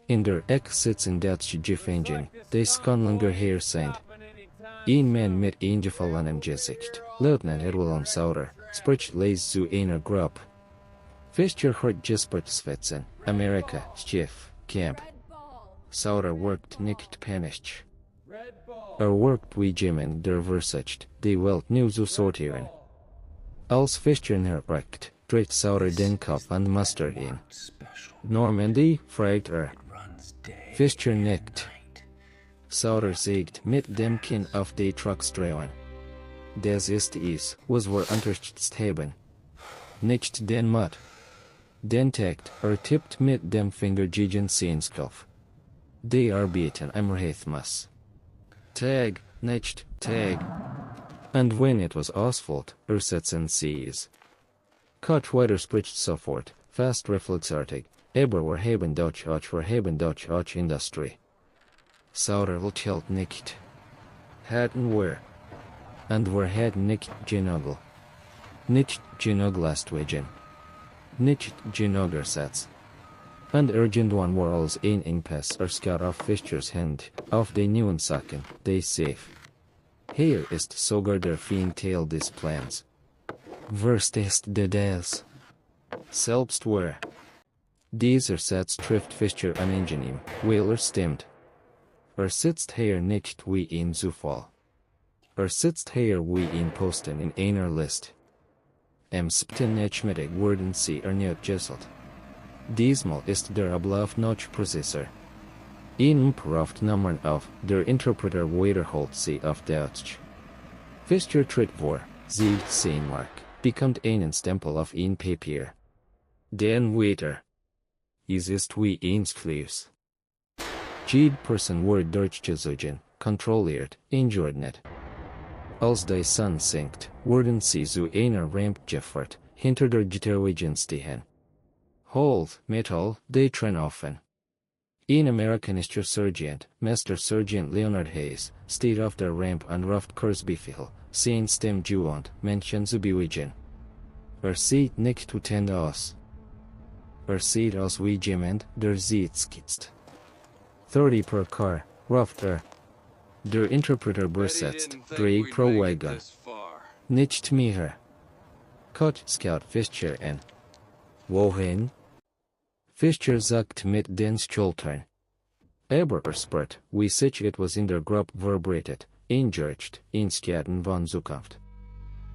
In der Ecke sitzen Deutsche Gefangene, die Skandlinger her sind. Ein Mann mit eingefallenem Gesicht, Lieutenant Edwin Sauter, spricht leise zu einer Gruppe. Fischer hört Gespertsfetzen, Amerika, Schiff, Camp. Sauter wirkt nicht panisch. Wirkt wie jemand, der versucht, die Welt neu zu sortieren. Als Fischer erreicht, dreht Sauter den Kopf und mustert ihn. Normandy, fragt Fischer nickt. Sauter zeigt mit dem Kinn auf die Trucksträuen. Das ist es, was wir unterstützt haben. Nicht den Mut. Den Takt, tippt mit dem Finger gegen seins Kopf. Die arbeiten am Rhythmus. Tag, nicht Tag. Und wenn etwas ausfällt, setzen sie es. Koch weiter spricht sofort, fast reflexartig, Aber wir haben Deutsch auch Industrie. Sauer vertelt nicht. Hatten wir. Und wir hatten nicht genug. Nicht genug Lastwagen. Nicht genug Ersatz. Und irgendwann war als ein Engpass Scout auf Fischers Hand, auf die neuen Sachen, die safe. Hier ist sogar der feine Teil des Plans. Verstehst du das? Selbst wir. Dieser Satz trifft Fischer an Ingenium, weil stimmt. Sitzt hier nicht wie ein Zufall. Sitzt hier wie ein Posten in einer List. Am 7. Nachmittag wurden sie erneut gesselt. Diesmal ist der Ablauf noch präziser. Ihnen ruft Nummern auf, der Interpreter wiederholt sie auf Deutsch. Fischer tritt vor, sie sehen Mark, bekommt einen Stempel auf ein Papier. Dann weiter. Es ist wie ein Fluss. Jede Person wird durchgezogen, kontrolliert, eingeordnet. Als die Sonne sinkt, werden sie zu einer Rampe geführt, hinter der Gitterwagen stehen. Hold, Metall, die Tren offen. Ein amerikanischer Sergeant, Master Sergeant Leonard Hayes, steht auf der Rampe und ruft Kursbefehl, sein Stimme gewohnt, Menschen zu beruhigen. Sieht nicht tutend aus. Sieht aus wie jemand, der sieht skizzt. 30 per car, ruft Der Interpreter übersetzt, 3 pro Wagon. Nicht mehr. Kot Scout Fischer an. Wohin? Fischer sagt mit den Schultern. Aber spurt, wie sich etwas in der Gruppe verbreitet, eingeurcht, in Schatten von Zukunft.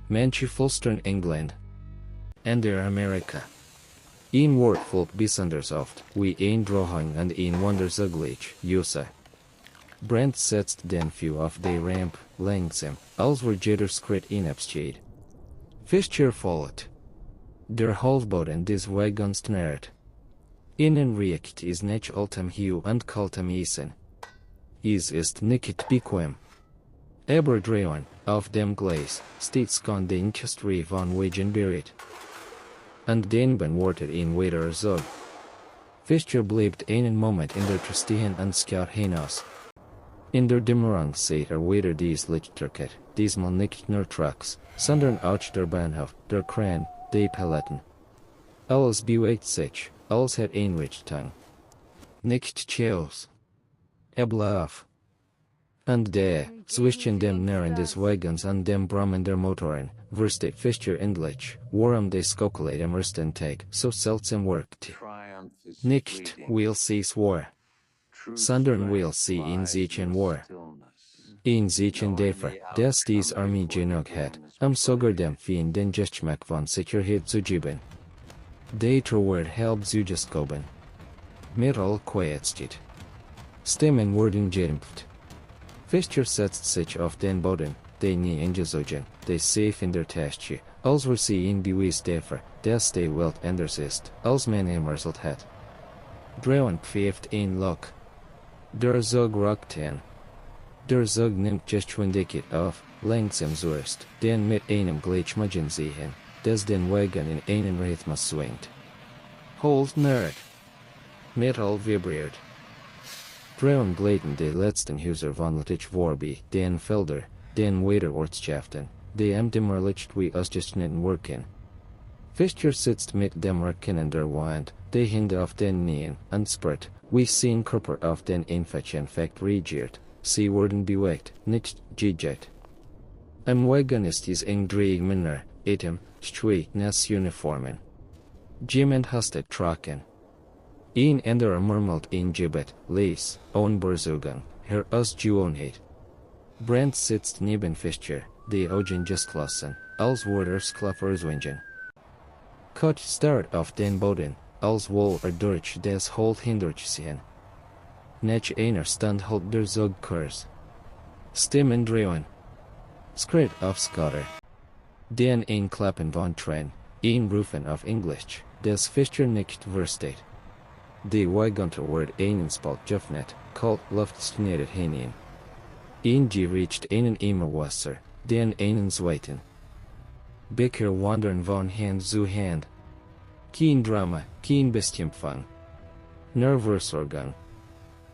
Manche flüstern England. Ander Amerika. Ein Wort folgt besonders oft, wie ein Drohung und ein Wunder zugleich, USA. Bringt setzt den Fuß auf die Rampe, langsam, als wir jeder Schritt hinabsteht. Fischer folgt. Der Halsboden des Wagons knarrt. Innen riecht es nach altem Heu und kaltem Essen. Es ist nicht bequem. Aber draußen, auf dem Gleis, steht schon die Industrie von Wagen bereit. Und den wartet ein weiterer Zug. Fischer bleibt einen Moment in der Tristien und schaut hinaus. In der Dämmerung sieht weiter dies Lichtticket, diesmal nicht nur Trucks, sondern auch der Bahnhof, der Kran, die Paletten. Alles bewegt sich, alles hat Einrichtung. Nicht Chaos. Ablauf. Und da, zwischen dem Narren des Wagens und dem Brummen der Motoren, versteht Fischer endlich, warum die Skokulate am ersten Tag so seltsam wirkte. Nicht, weil sie's war. Sondern weil sie in sich war. In sich dafür, dass dies Armee genug hat, sogar dem Feind den Geschmack von Sicherheit zu geben. Die Torwart halb zugeskoben. Metall quiet steht. Stimmen wurden gedämpft. Fischer setzt sich auf den Boden, die nie eingezogen, die safe in der Tasche, als sie ihn bewies dafür, dass die Welt anders ist, als man erwartet hat. Draußen pfeift ein Loch. Der Zug rockt an. Der Zug nimmt Geschwindigkeit auf, langsam zuerst, dann mit einem Gleichmachen sehen, dass den Wagen in einen Rhythmus swingt. Hold nerd. Metall vibriert. Draußen gleiten die letzten Häuser von Littich vorbei, den Felder, den weiter Ortschaften, die am Dämmerlicht wie ausgeschnitten wirken. Fischer sitzt mit dem Rücken in der Wand, die Hände auf den Knien, und spürt, wie sein Körper auf den Infekt reagiert. Sie wurden bewegt, nicht gejagt. Am Wagen ist es eng drei Männer, zwei Uniformen. Jemand hastet trocken. Ein anderer murmelt ein Gebet, les, Bezugung, Herr aus Gewohnheit. Brandt sitzt neben Fischer, die Augen geschlossen, als würde Sklaverswingen. Kot starrt auf den Boden, als wohl durch das Holt hindurchziehen. Nach einer Stunde halt der Zug Kurs. Stimmen drehen. Schritt auf Skotter. Den ein Klappen von Tren, ein Rufen auf Englisch, des Fischer nicht versteht. Die Wagonter wird einen Spalt geöffnet, kalt Luft schneidet hinein. Ein riecht einen Eimer Wasser, den einen zweiten. Becher wandern von Hand zu Hand. Kein Drama, kein Bestimmung. Nervversorgung.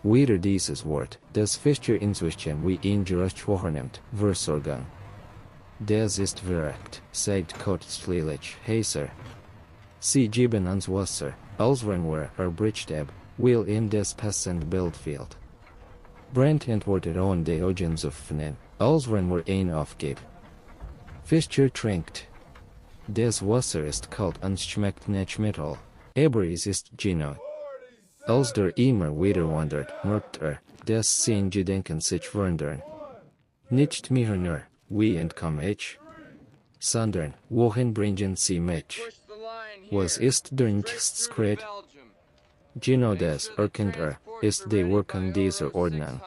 Wieder dieses Wort, das Fischer inzwischen wie ein Gerücht wahrnimmt, Versorgung. Das ist verrückt, sagt kostlich heißer. Sie geben ans Wasser, als wenn wir Brichtab, will in des passend Bild fehlt. Bringt antwortet on de Augens öffnen, als wenn wir ein aufgeben. Fischer trinkt. Des Wasser ist kalt und schmeckt nicht mittel, aber es ist genau. Als der immer wieder wandert, merkt des sein Gedenken sich verändern. Nicht mehr nur, wie entkomme ich? Sondern, wohin bringen sie mich? Was ist der Nichtskret? Genau das erkennt ist die Wirkung dieser Ordnung.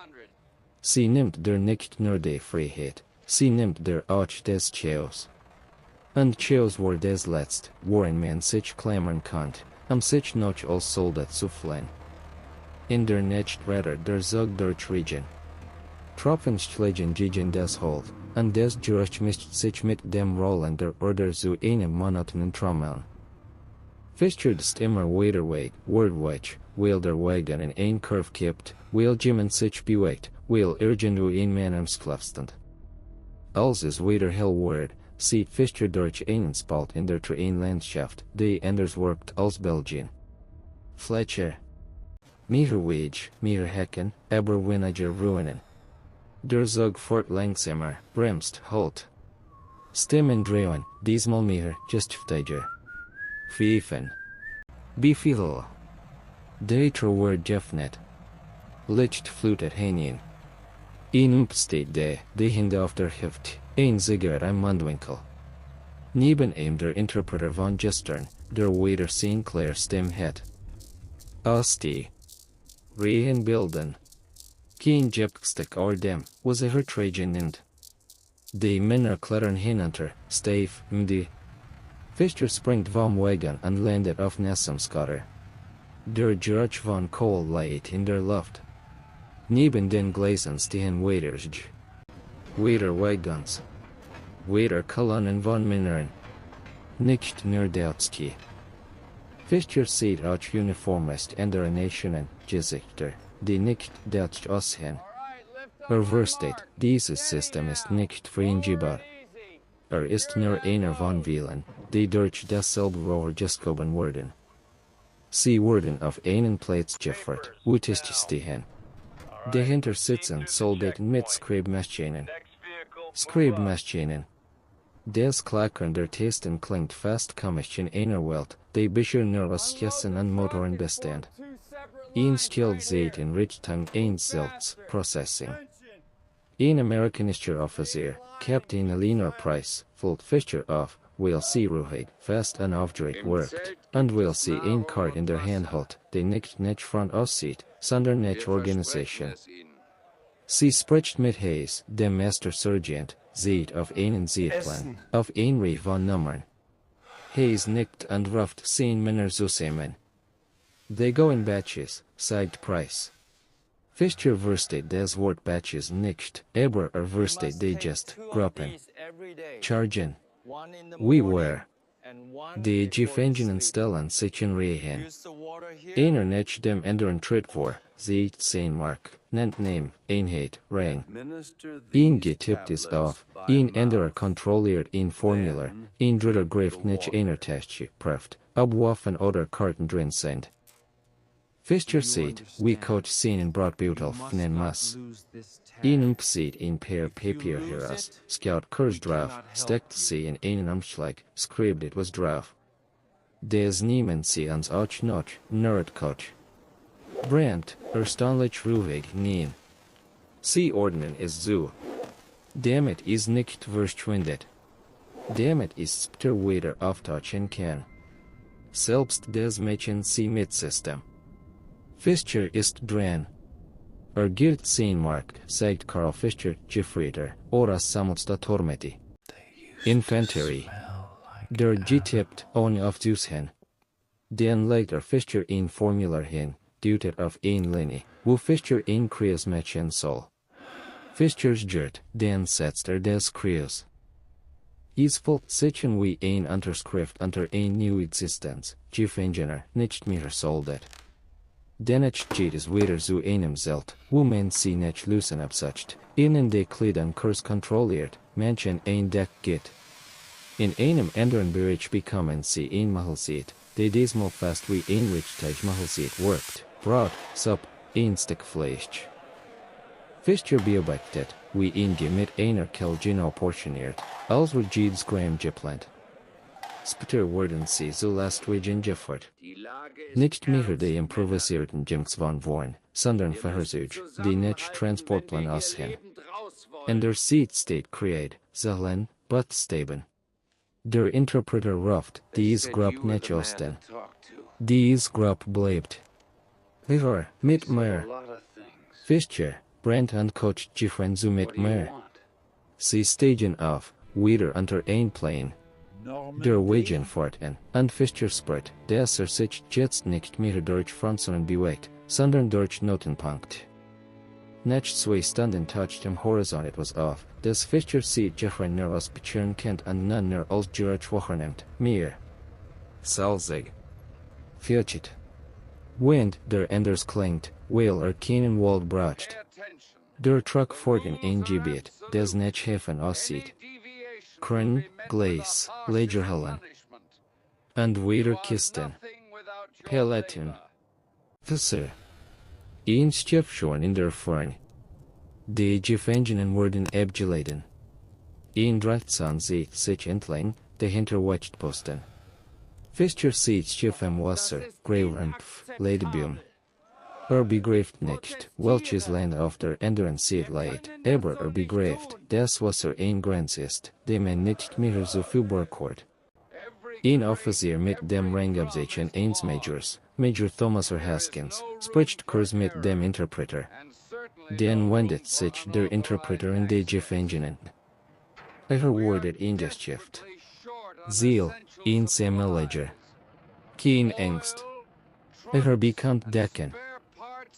Sie nimmt der nicht nur die Freiheit, sie nimmt der auch des Chaos. Und Chaos war des Letzt, worin man sich klammern konnte, sich noch als Soldat zu fliehen. In der Nichtretter der Zug durchregion. Tropfenschlägen gegen des Holt, und des Gerücht mischt sich mit dem Rollen der Order zu einem monotonen Trommeln. Fischer ist immer weiter weg, wordweg, weil der Wagen in ein Kurve kippt, weil jemand sich bewegt, weil irgendwo ein Mann am Schlafstand. Als es wieder hell wird, sieht Fischer durch einen Spalt in der Landschaft, die anders wirkt als Belgien. Fletcher. Mehr Weg, mehr Hecken, aber weniger Ruinen. Der Zug fährt langsamer, bremst, halt. Stimmen drehen, diesmal mehr, gestftiger. Pfeifen. Befehl. Der Wort Jeffnet. Licht flutet hinein. Steht die Hände auf der Hüfte, ein Zigarette am Mundwinkel. Neben ihm der Interpreter von gestern, der wieder sein klar Stimme hat. Asti. Rehen bilden. Kein Jepkstick or dem, was Trajan nimmt. Die Männer klettern hinunter, steif, die. Fischer springt vom Wagen und landet auf nassem Schotter. Der Geruch von Kohl liegt in der Luft. Neben den Gleisen stehen Waiters. Waiter Wagons. Waiter Kolonnen von Männern. Nicht nur Deutsche. Fischer sieht auch Uniformist andere Nationen, Gesichter, die nicht Deutsch aussehen. Versteht, dieses System ist nicht vereinbar. Ist nur einer von vielen, die durch dasselbe Rohr geschoben wurden. Sie wurden auf einen Platz geführt, wo ist stehen. Dahinter sitzen Soldaten mit Schreibmaschinen. Schreibmaschinen. Das Klackern der Tasten klingt fast komisch in einer Welt, die bisher nur aus Jessen und Motoren bestand. Ein Schild sieht in Richtung Selbst Processing. Ein amerikanischer Offizier, Captain Eleanor Price, fällt Fischer auf, weil sie ruhig, fast und aufgeregt wirkt, und weil sie ein Kart in der Hand hält, die nicht Front aussieht, sondern nicht Organisation. Sie spricht mit Hayes, dem Master Sergeant, sieht auf einen Zeitplan, auf ein Reihe von Nummern. Hayes nickt und ruft 10 Männer zusammen. They go in batches, sagt Price. Fischer versteht das Wort Batches nicht, aber versteht die just Gruppen. Chargen. We were. Die Gefangenen stellen sich in Reihen. Einer nicht dem anderen tritt vor, sieht sein Mark, nennt Name, Einheit, Rang. Ein getippt ist auf, ein anderer kontrolliert ein Formular, ein dritter greift nicht einer Tasche, prüft, ob Waffen oder Karten drin sind. Fischer sieht, wie Coach seinen Brotbeutel öffnen muss. Ihnen sieht ein paar Papier heraus, schaut kurz drauf, steckt sie in einen Umschlag, schreibt etwas drauf. Das nehmen sie ans auch noch, nerd Coach. Brandt, erstaunlich ruhig, nein. Sie ordnen es so. Damit ist nicht verschwindet. Damit ist später wieder auftauchen kann. Selbst das Mädchen sie mit System. Fischer ist dran. Gilt sein Mark, sagt Karl Fischer, Gefreiter, oder sammelsta Tormeti. Infanterie. Der getippt ohne aufzuhören. Dann legt Fischer ein Formular hin, deutet auf eine Linie, wo Fischer ein Kreuz machen soll. Fischers Gert, dann setzt des Kreuz. Es folgt sich wie ein Unterschrift unter eine neue Existenz, Gefangener, nicht mehr Soldat. Denech cheat is wieder zu einem Zelt, wo man sie nicht lösen absucht, ihnen de Kleidung kurs kontrolliert, manchen ein Deck geht. In einem anderen Bereich bekommen sie einmal sieht, de diesmal fast wie ein richtig mal sieht workt, Brot, Sup, ein Stück Fleisch. Fischer beobachtet, wie ihn mit einer Kelgino portioniert, als Regids Graham geplant. Später wurden sie so lastwegen gefordert. Nicht mehr die improvisierten Junks von vorn, sondern Versuch, die nicht Transportplan aussehen. In der Seat steht kreat, Zahlen, Buttstaben. Der Interpreter ruft, dies Grupp nicht osten. Dies Grupp bleibt. Hör, mit mir. Fischer, Brandt und Coach Giffen zu mit mir. Sie steigen auf, wieder unter ein Plane. Der Wagen fortan, und Fischer spürt, dass sich jetzt nicht mehr durch Fronten bewegt, sondern durch Notenpunkt. Nicht 2 Stunden touched im Horizont etwas auf, das Fischer sieht Giffen nur aus Bezieren kennt und nun nur als George wahrnimmt, mehr. Salzig. Fürchtet. Wind, der anders klingt, weil keinen Wald braucht. Der Truck fortan ein Gebiet, das nicht Häfen aussieht. Kren, Gleis, Lagerhallen. Und wieder Kisten. Paletten. Fisser. Ein Schiff schon in der Fern. Die Gefangenen wurden abgeladen. Ein Drahtzaun sieht sich entlang, dahinter Wachtposten. Fischer sieht Schiff im Wasser, Graurumpf, Ladebüum. Begreift nicht, welches Land auf der anderen Seite liegt, aber begreift, dass Wasser ein Grenz ist, dem man nicht mehr so viel bekommt. Ein Offizier mit dem Rangabzeichen eines Majors, Major Thomas Haskins, spricht kurz mit dem Interpreter. Dann wendet sich der Interpreter an die Gefangenen. Wordet in das Schiff. Ziel, ein Sammelager. Kein Angst. Bekommt Decken.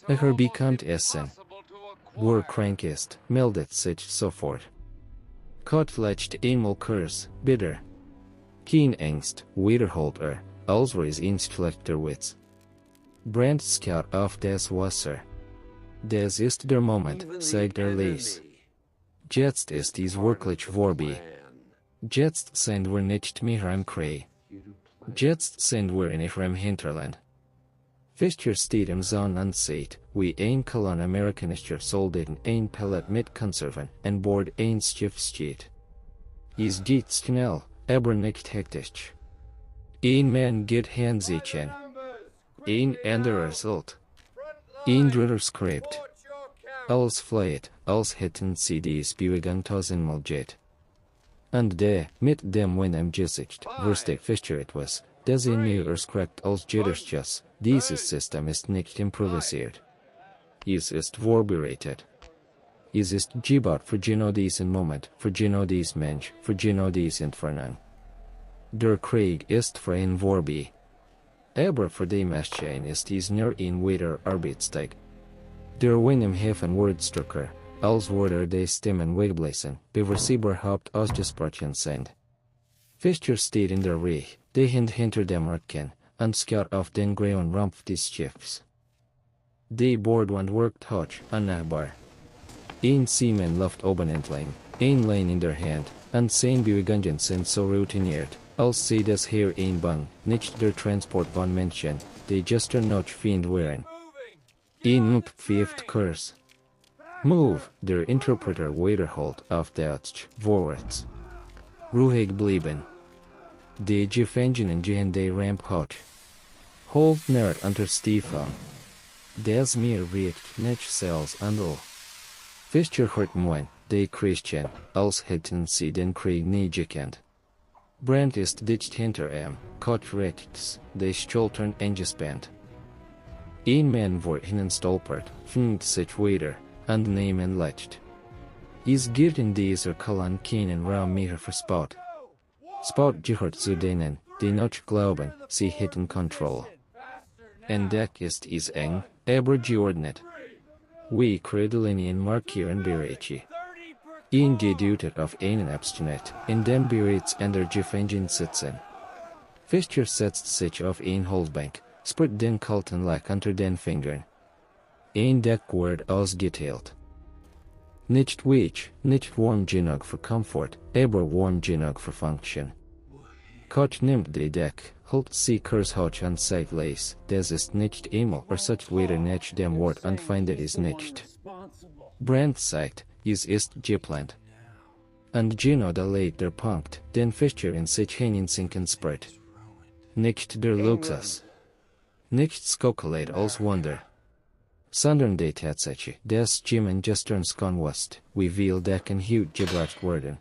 Bekommt Essen. Wer krank ist, meldet sich sofort. Kaut vielleicht einmal Kurs, bitter. Kein Angst, wiederholt als ein schlechter Witz. Brandt schaut auf das Wasser. Das ist der Moment, sagt Lees. Jetzt ist dies wirklich vorbei. Jetzt sind wir nicht mehr am Krieg. Jetzt sind wir in ihrem Hinterland. Fischer steht im Zaun und sieht, wie ein Kolonne amerikanischer Soldaten ein Pellet mit Konserven an Bord eines Schiffs steht. Es geht schnell, aber nicht hektisch. Ein Mann geht hinsitzen. Ein anderer sollt. Ein dritter schreibt. Als flieht, als hätten sie dies Bewegung tausendmal jet. Und mit dem Wind im Gesicht, versteht Fischer etwas, das ihn mehr erschreckt als Jitterschuss. Dieses System ist nicht improvisiert. Es ist vorbereitet. Es ist gebaut für genau diesen Moment, für genau dies Mensch, für genau dies Entfernung. Der Krieg ist für ihn vorbei. Aber für die Maschinen ist es nur ein weiter Arbeitstag. Der Wind im Häfen wird stärker, als würde die Stimmen wegblasen, bevor sie überhaupt ausgesprochen sind. Fischer steht in der Reihe, die hinter dem Rücken, und schaut auf den grauen Rumpf des Schiffs. Die Bordwand wirkt hoch, unnahbar. Ein Seaman läuft oben entlang, ein Lane in der Hand, und seine Bewegungen sind so routiniert, als sei das hier ein Bang, nicht der Transport von Menschen, die gestern noch fiend wären. Ein Mup pfeift Kurs. Move, der Interpreter wiederholt auf Deutsch, vorwärts. Ruhig bleiben. Die Gefangenen gehen die Ramp hoch. Hold nicht unter Stiefel. Das Meer riecht nicht selbst andel. Fischer hört moin, die Christian, als hätten sie den Krieg nie gekannt. Brandt ist dicht hinter ihm, Kot rechts, die Schultern eingespannt. Ein Mann wird hinstolpert, findet sich wieder, und nehmen leicht. Es geht in dieser Kolonne keinen Raum mehr für Spot. Spot gehört zu denen, die noch glauben, sie hätten Kontrolle. Entdeck ist es eng, aber geordnet. Wie Kredelinien markieren Bereiche. Ihn gedeutet auf einen Abschnitt, in dem bereits an der Gefangenen sitzen. Fischer setzt sich auf ein Holzbank, sprit den kalten lak unter den Fingern. Ein Deckwort ausgeteilt. Nicht weich, nicht warm genug für Komfort, aber warm genug für Function. Koch nimmt die Deck, holt sie kurzhoch an Zeit leis, des ist nicht einmal such weiter nicht dem Wort und findet is nicht. Brand sagt, is ist geplant. Und Gino da leit der Punkt, den Fischer in sich hineinsinken sprit. Nicht der Luxus. Nicht skokalate als Wunder. Sondern die Tatsache, des Gemen gestern skonwust, wie viel Decken Hut gebracht worden.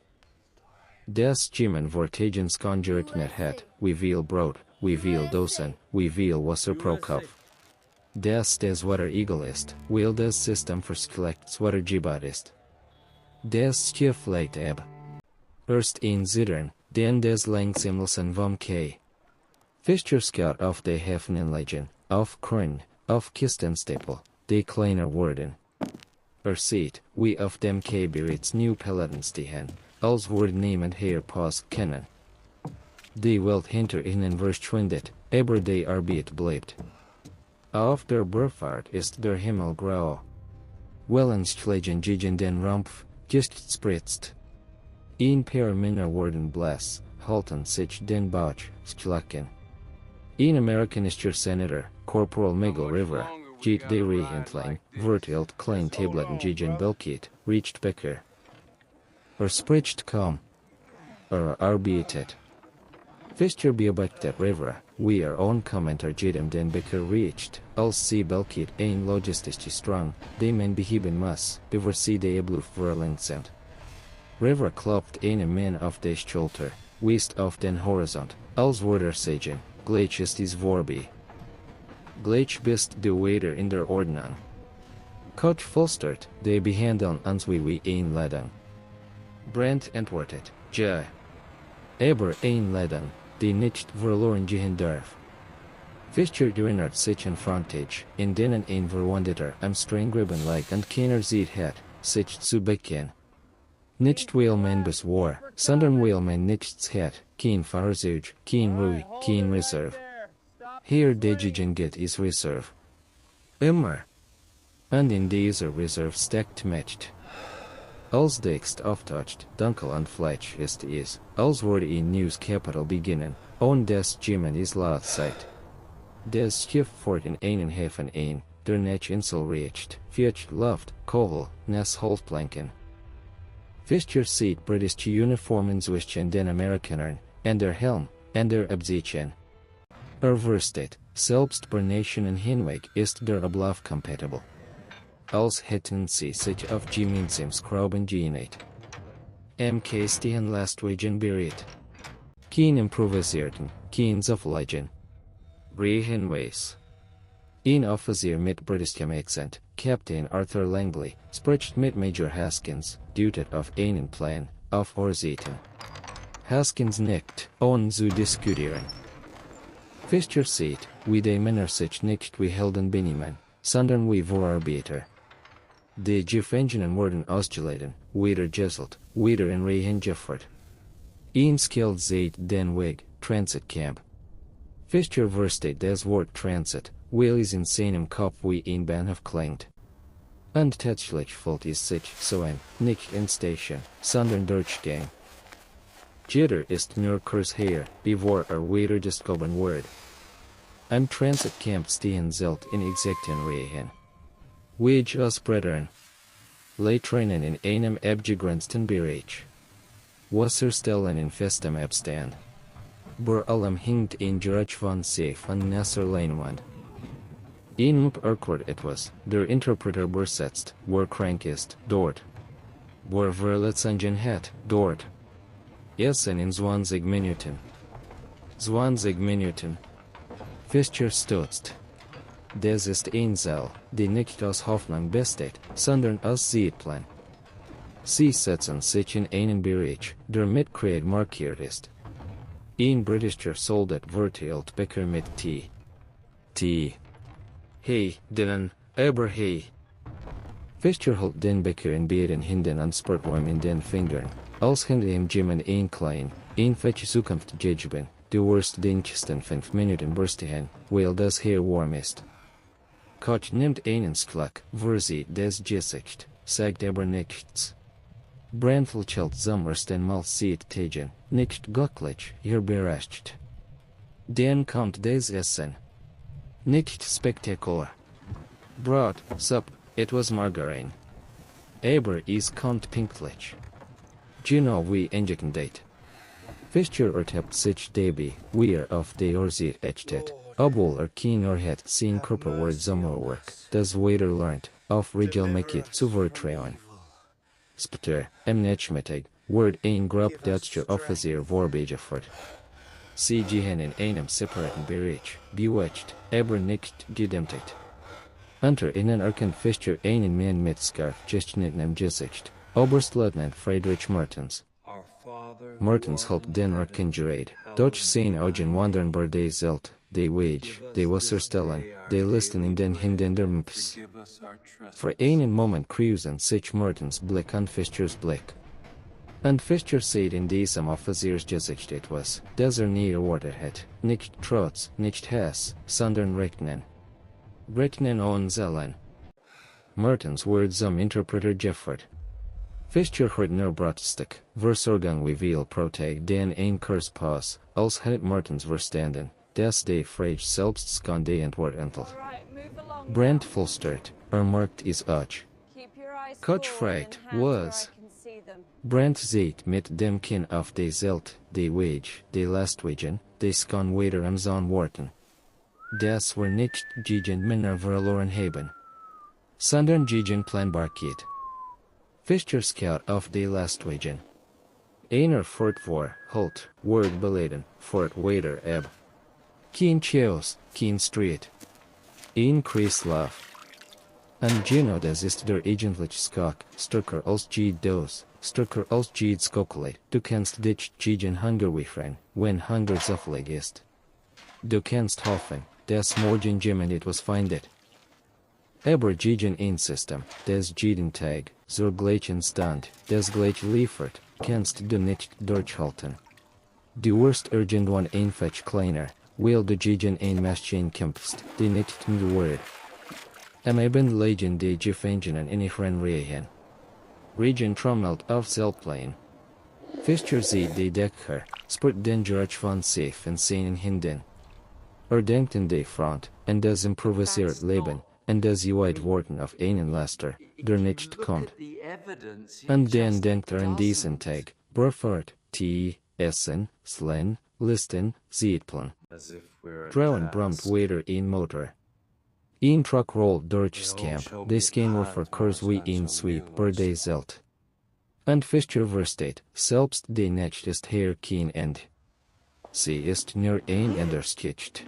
Des Gemen Vortagen skonjuret net het, wie viel Brot, wie viel Dosen, wie viel Wasser pro Kopf. Des Wetter Eagle ist, weil des System verschleckt Wetter Gibat ist. Des Schiff leit ab. Erst ein Zittern, den des Langsammelsen vom K. Fischer Scout auf de Hafenanlegen, auf Krön, auf Kistenstapel, de kleiner worden. Sieht, wie auf dem K bereits new Peloton stehen, als Wort nehmend her Paus kennen. Die Welt hinter ihnen verschwindet, aber die Arbeit bleibt. Auf der Burfahrt ist der Himmel grau. Wellenschlägen gegen den Rumpf, just spritzt. Ein paar Männer worden blass, halten sich den Bauch, schlacken. Ein amerikanischer Senator, Corporal Miguel Rivera, geht de Rehentlein, verteilt klein Tabletten gegen Belkit, reached Becker. Spricht kaum. Arbeitet. Fischer beobachtet Rivera, wie Kommentar jedem den Becker reached, als sie Belkit ein logistische Strang, de man beheben muss, bevor sie de Abluft verlangt sind. Rivera klopft einem Mann auf die Schulter, weist auf den Horizont, als würde sagen, gleich ist es vorbei. Gleich bist du wieder in der Ordnung. Koch flüstert, de behandeln uns wie ein Ladung. Brandt antwortet, ja. Aber ein Ladung, die nicht verloren gehen darf. Fischer erinnert sich an Frontage, in denen ein Verwundeter am Strenggriben lag und keiner sieht hat, sich zu bekennen. Nicht weil man bis war, sondern weil man nichts hat, kein Fahrzeug, kein Ruhe, kein Reserve. Hier dagegen geht is Reserve. Immer. Und in dieser Reserve steckt Mächt. Als dickst auftaucht, dunkel und Fleisch ist es, als würde ein News Capital beginnen, und des Gemen is laut Zeit. Des Schiff fort in einen Hafen ein, der Netch Insel reached, fetcht Luft, Kohl, Ness Holzplanken. Fischer sieht britische Uniformen zwischen den Amerikanern, und der Helm, und der Absichten. Versteht, selbst bei Nationen hinweg ist der Ablauf kompatibel. Als hätten sie sich auf gemeinsames Schrauben geeinigt. MK stehen Lastwagen bereit. Kein improvisierten, kein Zufliegen. Hinweis. Ein Offizier mit britischem Akzent, Captain Arthur Langley, spricht mit Major Haskins, deutet auf einen Plan, auf Horizonten. Haskins nickt, ohne zu diskutieren. Fischer sieht, wie die Männer sich nicht wie Helden benehmen, sondern wie Vorarbeiter. Die Gefangenen wurden ausgeladen, wieder gesselt, wieder in Reihen geführt. Ein Skilled sieht den Weg, Transitcamp. Fischer versteht das Wort Transit, weil es in seinem Kopf wie ein Bahnhof klingt. Und tatsächlich fühlt es sich so an, nicht in Station, sondern Durchgang. Jeder ist nur kurz her, bevor wieder geschoben wird. Am Transitcamp stehen zelt in exakten Reihen. Wege ausbreitern. Leitreinen in einem abgegrenzten Bereich. Wasserstellen in festem Abstand. Vor allem hängt ein Geräusch von Safe an nasser Leinwand. Erklärt etwas, der Interpreter übersetzt, wer krank ist, dort. Wer Verletzungen hat, dort. Essen in 20 Minuten. 20 Minuten. Fischer stutzt. Das ist ein Saal, die nicht aus Hoffnung besteht, sondern aus Zeitplan. Sie setzen sich in einen Bereich, der mit Kreide markiert ist. Ein britischer Soldat verteilt Becher mit Tee. Tee. Hey, Dylan, aber hey. Fischer hält den Becher in beiden Händen und spürt warm in den Fingern, als hinter ihm Gemen ein klein, ein fetch Zukunft gegeben, du wirst den nächsten 5 Minuten berstigen, weil das hier warm ist. Koch nimmt einen Schluck, sie des Gesicht, sagt aber nichts. Brand verchelt zum ersten Mal sieht Tegen, nicht glücklich, überrascht. Dann kommt das Essen. Nicht spektakulär. Brot, Suppe, etwas Margarine. Aber es kommt pünktlich. Genau wie injecten date. Fischer ertappt sich dabei, wie auf die Orsie echtet, obwohl keiner hat sein Körperwort Sommerwerk, das weiter lernt, auf Regelmäßig zu vertrauen. Später, am Nachmittag, wird ein Gruppe Offizier vorbeigefährt. Sie gehen in einem separaten Bereich, bewegt, aber nicht gedämpft. Unter ihnen erkennt Fischer einen Mann mit Scarf geschnittenem Gesicht, Oberstleutnant Friedrich Mertens. Mertens helpt den Erkengerät, durch sein Augen wandern bei der Zelt, der Wage, der Wasserstellen, der Listen in den Händen der Mps. Für einen Moment cruisen sich Mertens Blick an Fischers Blick. Und Fischer sieht in diesem Offiziersgesicht etwas, das nie erwartet hat, nicht Trotz, nicht Hass, sondern Rechnen. Rechnen ohne Zellen. Mertens wird zum Interpreter gefragt. Fischer hat nur Brotstück, Versorgung wie viel Protag den ein Kurs Pass, als hat Mertens verstanden, dass die Frage selbst skande Antwort enthält. Brand flüstert, merkt es auch. Koch fragt, was? Brand sieht mit dem Kinn auf die Zelt, die Wage, die Lastwagen, die Skon weiter am Zahn warten. Das war nicht gegen Männer verloren haben, sondern gegen Planbarkeit. Fischer scout auf die Lastwagen. Einer fort vor, halt, word beladen, fort weiter ab. Kein Chaos, kein Street. Ein Kreislauf. Und genau das ist der eigentliche Skok, stärker als jede Dose, stärker als jede Skokolate. Du kannst dich gegen Hunger wehren, wenn Hunger so viel ist. Du kannst hoffen, dass morgen jemand etwas findet. Aber gegen ein System, das jeden Tag, zur gleichen Stand, das gleich liefert, kannst du nicht durchhalten. Du wirst irgendwann einfach kleiner, weil du gegen ein Maschine kämpfst, die nicht müde wird. Am Abend liegen die Gefangenen in ihren Reihen. Regen trommelt auf Zeltplan. Fischer sieht die Decker, spürt den Geruch von Safe in seinen Händen. Denkt an die Front, an das improvisiert Leben, an das Weit Worten auf einen Laster, der nicht kommt. Und dann denkt an diesen Tag, befort, Essen, Slen, Listen, Zeitplan. Draußen brummt weiter ein Motor. Ein Truck rollt durchs Camp, des gehen wir für Kurs wie ein Sweep bei der Zelt. Und Fischer versteht, selbst die Nacht ist hier kein Ende. Sie ist nur ein Enderskitcht.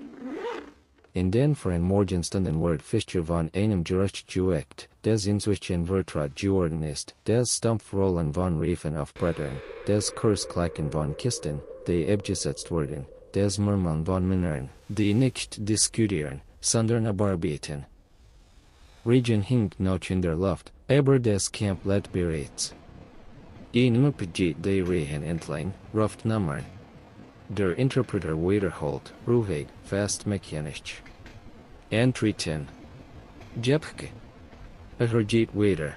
In den frühen Morgenstunden wird Fischer von einem Gerücht geweckt, das inzwischen vertraut geworden ist, das Stampfrollen von Riefen auf Brettern, das Kursklacken von Kisten, die abgesetzt wurden, das Murmeln von Männern, die nicht diskutieren, sondern abarbeiten. Regen hinkt noch in der Luft, aber das Camp lädt bereits. Ein Uppegeht die Rehen entlang, ruft Nummern. Der Interpreter wiederholt, ruhig, fast mechanisch. Antreten. Jepke. Geht weiter.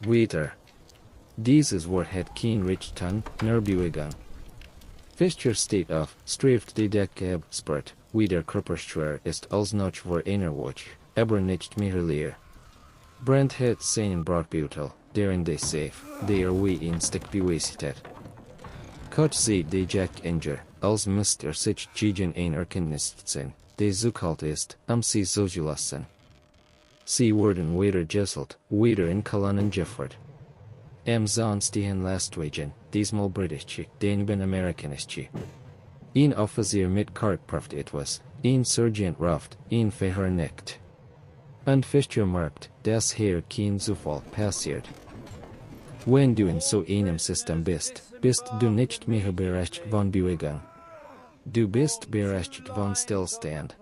Weiter. Dieses Wort hat kein Richtung, nur Bewegung. Fischer steht auf, streift die Decke ab, spürt, wie der Körper schwer ist als noch vor einer Woche, aber nicht mehr leer. Brand hat seinen Brotbeutel, der in die Safe, der wie ein Stick beweiset. Koch sieht die Jackenger, als Mr. sich gegen ein Erkenntnis ziehen, die so kalt ist, sie so zu lassen. Sie wurden weiter gesselt, weiter in Kolonnen gefordert. Am Sonstigen Lastwagen, diesmal britische, den amerikanische. Ein Offizier mit Kart prüft etwas, ein Sergeant ruft, ein Fahrer nickt. Und Fischer merkt, dass hier kein Zufall passiert. Wenn du in so einem System bist du nicht mehr überrascht von Bewegung. Du bist überrascht von Stillstand.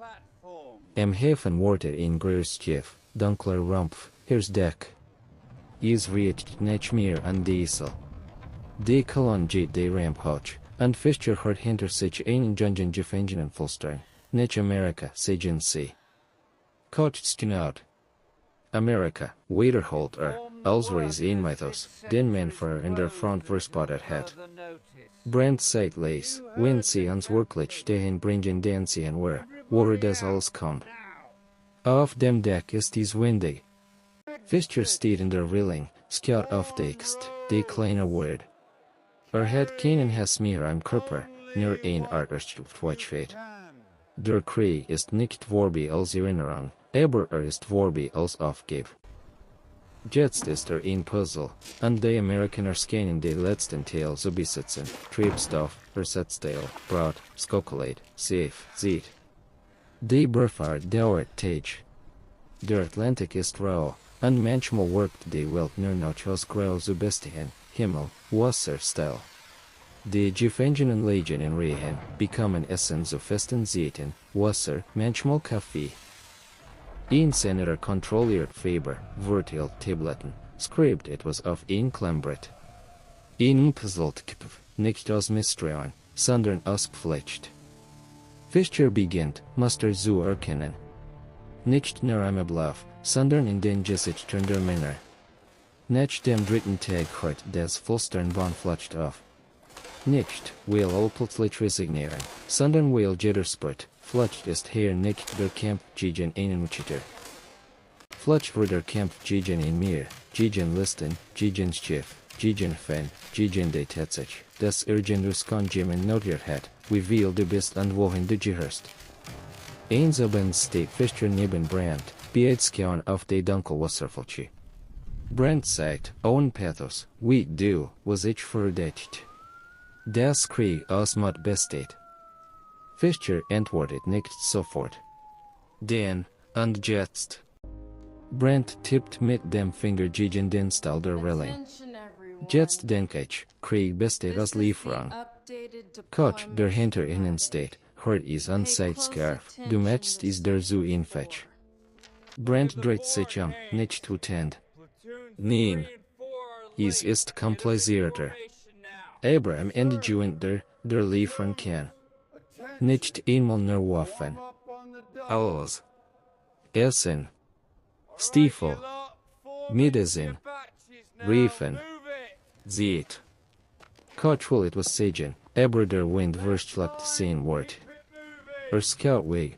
Am Hafen wartet ein großes Schiff, dunkler Rumpf, Heers Deck. Es riecht nicht mehr an Diesel. Die Kolonne geht die Ramp hoch, Und Fischer hat hinter sich einen Jungen Gefangenen Fulstern, nicht Amerika, sagen sie. Kocht's out. Amerika, wiederholt als is een mythos, den men für in der Front verspottet hat. Brand sagt les, wenn sie ans Wirklich stehen bringen den sie an woher das alles kommt. Auf dem Deck ist dies windig. Fischer steht in der Rilling, scout aufdeckst, de kleine Word. Hat keinen Hass mehr am Körper, nur ein Arterstuft Der Krieg ist nicht vorbei als Erinnerung, aber ist vorbei als Aufgeb. Jetzt ist ein Puzzle, und die Amerikaner scannen die letzten Teil zu besitzen, Treibstoff, Ersatzteil, Brot, Schokolade, Safe, Seed. Die Burfahrt dauert Tage. Der Atlantik ist rau, und manchmal workt die Welt nur noch aus grau zu bestigen, Himmel, Wasser still. Die Gefangenen Legion in Rehen bekommen Essen zu festen Zeiten, Wasser, manchmal Kaffee. Ein Senator kontrolliert Faber, verteilt Tabletten, schreibt etwas auf ein Klemmbrett. Ein puzzelt Kipf, nicht aus Misstrauen, sondern aus Pflicht. Fischer beginnt, Muster zu erkennen. Nicht nur am Ablauf, sondern in den Gesichtern der Männer. Nach dem dritten Tag hört das Flüstern von Flucht auf. Nicht, weil all plötzlich resignieren, sondern weil jeder spürt, Flucht ist hier nicht der Kampf gegen einen Uchitter. Flucht wird der Kampf gegen ein Meer, gegen Listen, gegen Schiff, gegen Fan, gegen die Tatsache, dass irgendwas jemand notiert hat, wie viel du bist und wohin du gehörst. Eins abends steht Fischer neben Brandt, beidskauen auf die Dunkelwasserfläche. Brandt sagt, ohne Pathos, wie du, was ich verdächtigt. Das Krieg aus Mord besteht. Fischer antwortet nicht sofort. Den, und jetzt. Brandt tippt mit dem Finger gegen den Stahl der Reling. Jetzt denke ich, Krieg besteht aus Lieferung. Koch, der hinter ihnen steht, hört is an Scarf, du möchtest is der zu ihn fetch. Brandt dreht sich nicht tutend. Nein. Es ist komplizierter. Aber am Ende der liefern kann. Nicht einmal nur Waffen. Alles. Essen. Stiefel. Medizin. Riefen. Seht. Koch will etwas sagen, aber der Wind verschluckt sein Wort. Scoutweg.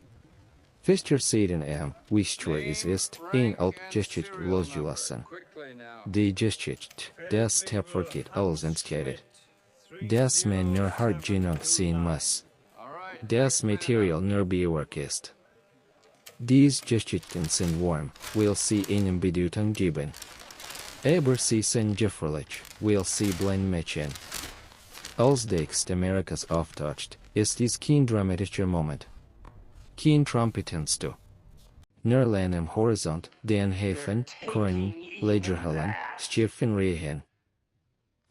Fischer sehen wie schwer es ist, ein Altgeschicht loszulassen. Die Geschichte, das Tapferkeit alles entscheidet. Das man nur hart genug sehen muss. Das Material nur bewerk ist. Diese Geschichten sind warm, weil sie einem Bedeutung geben. Aber sie sind gefährlich, weil sie blind machen. Als Dext Amerikas auftaucht, ist dies kein dramatischer Moment. Kein Trompetenst du. Nur Land am Horizont, den Häfen, Kornen, Lagerhallen, Schiffen Rehen.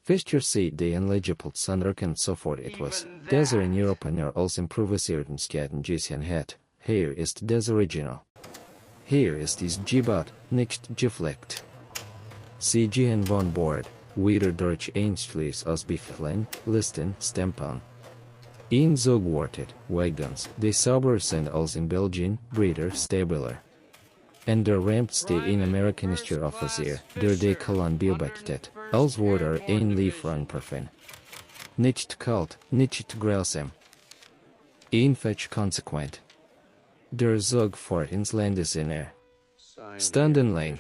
Fischer sieht den Legepult und sofort etwas, das in Europa nur als improvisierten Skaten gesehen hat. Hier ist das Original. Hier ist dies Gebaut, nicht gefleckt. Sie gehen von Bord, wieder durch Einschluss aus Befehlen, Listen, Stempeln. Ein Zugwortet, Wagons, die sauber sind als in Belgien, breiter, stabiler. Und der Ramp steht ein amerikanischer Offizier, der die Kolonne beobachtet, als wurde ein Lieferung perfekt. Nicht kalt, nicht grausam. Einfach konsequent. Der Zug fährt ins Landesinnere. Stundenlang.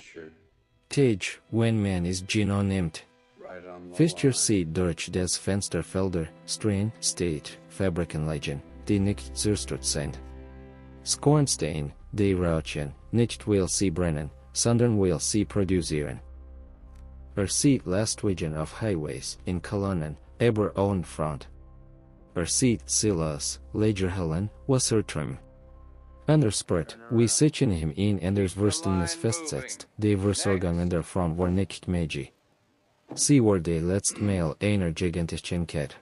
Tage, wenn man es genau nimmt. Fischer sieht durch das Fensterfelder, Strain, State, Fabrikenleichen, die nicht zerstört sind. Skornstein, die rauchen, nicht weil sie brennen, sondern weil sie produzieren. Sieht Lastwagen auf Highways, in Kolonnen, aber ohne Front. Sieht Silos, Lagerhallen, Wassertrum. Spurt, wie sich in ihm ein anders Verständnis festsetzt, die Versorgung an der Front war nicht möglich. Sie war die letzte Mail einer gigantischen Kette.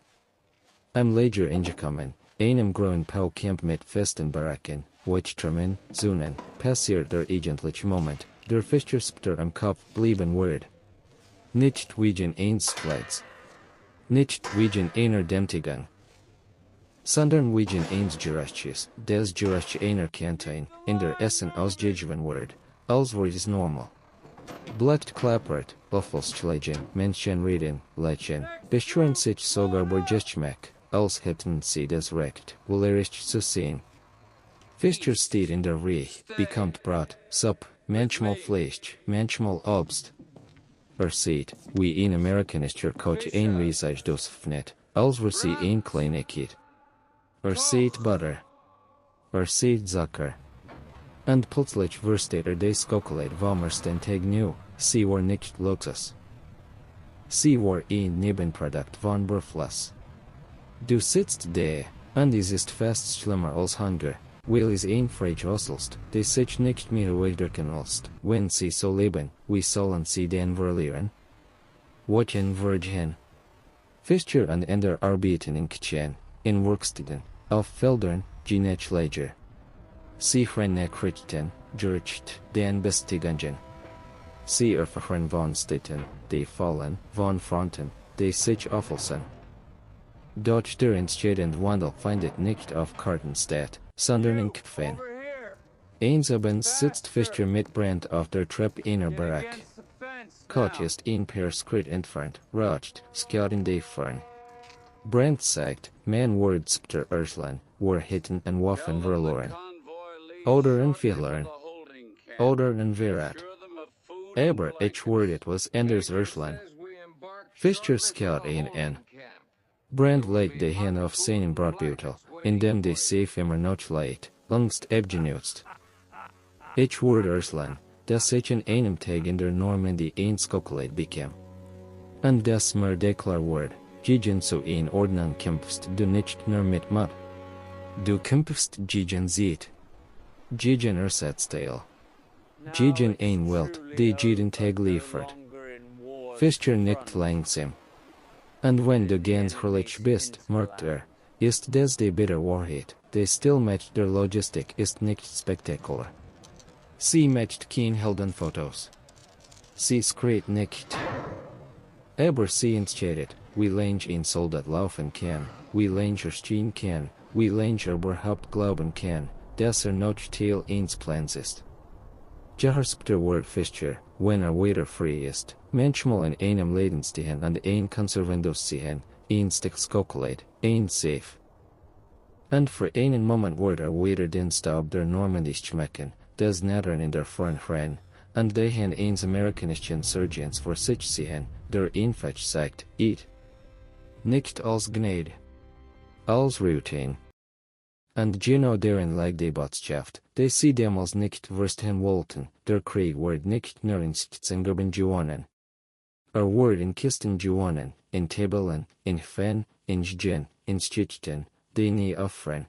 Am Lager angekommen, einem großen Paukamp mit festen Baracken, Weichtürmen, Zonen, passiert der eigentliche Moment, der Fischer Spter am Kopf blieben wird. Nicht wegen eines Streits. Nicht wegen einer Dämtigung, Sondern wegen eines Gerechtes, des Gerechte einer Kantain, in der Essen ausgegeben wird, als Wort ist normal. Bleibt klappert, Offenschlägen, Menschen reden, Leichen, beschweren sich sogar bei Geschmack, als hätten sie das Recht, wohlerisch zu sehen. Fischer steht in der Reich, bekommt Brot, Suppe, manchmal Fleisch, manchmal Obst. Sieht, wie ein amerikanischer Koch ein riesig Dosfnet, als wir sie ein kleine Kind. Sieht Butter. Sieht Zucker. Und plötzlich versteht des Schokolade den Tag nu, sie war nicht Luxus. Sie war ein Nebenprodukt von Berufsfluss. Du sitzt da, und es ist fast schlimmer als Hunger, weil es ein Frage auslässt, die sich nicht mehr weiterken lässt, wenn sie so leben, wie sollen sie denn verlieren? Wohin wird hin? Fischer und Ender arbeiten in Kitchen, in Werkstätten, auf Feldern, Genetschläger. Sie Nachrichten, Gericht, den Bestätigungen. Sie erfahren von Städten, die fallen, von Fronten, die sich auflösen. Doch der entscheidende Wandel findet nicht auf Karten statt, sondern in Köpfen. Eines Abends sitzt Fischer mit Brandt auf der Treppe einer Barack. Koch ist ein paar Schritt entfernt, raucht, schaut in die Ferne. Brandt sagt, man wird später erschlagen, wir hätten an Waffen verloren. Oder ein Fehlern. Oder ein Verrat. Aber ich werde etwas anders erschlagen. Fischer schaut ihn an. Brandt legt die Hand auf seinen Brotbeutel, indem die Safe immer noch leid, Angst abgenutzt. Ich werde erschlagen, dass ich an einem Tag in der Normandie ein Schokolade bekam. Und das mir deklar wird, gegen so ein Ordnung kämpfst du nicht nur mit Mut. Du kämpfst gegen Zeit. Gegen Ersatzteil. Gegen ein Welt, die jeden Tag liefert. Fischer nickt langsam. Und wenn du ganz herrlich bist, merkt ist das die bittere Wahrheit, die Stillmacht der Logistik ist nicht spektakulär. Sie macht kein Heldenfotos. Sie schreit nicht. Aber sie entscheidet, wie lange ein Soldat laufen kann, wie lange stehen kann, wie lange überhaupt glauben kann, dass noch Teil eines Plans ist. Später wird Fischer, wenn wieder frei ist, manchmal in einem Laden stehen und ein Konservendos sehen, ein Stück Schokolade, ein Safe. Und für einen Moment wird wieder den Staub der Normandie schmecken, des Nattern in der Fernrein, und dahin eines amerikanischen Surgeons vor sich sehen, der einfach sagt, eat. Nicht als Gnade. Als Routine. Und genau darin lag die Botschaft, die sie damals nicht verstehen wollten, der Krieg wird nicht nur in Stitzengruppen gewonnen. Wird in Kisten gewonnen, in Tabellen, in Fen, in Sgen, in Schichten, die nie aufhören.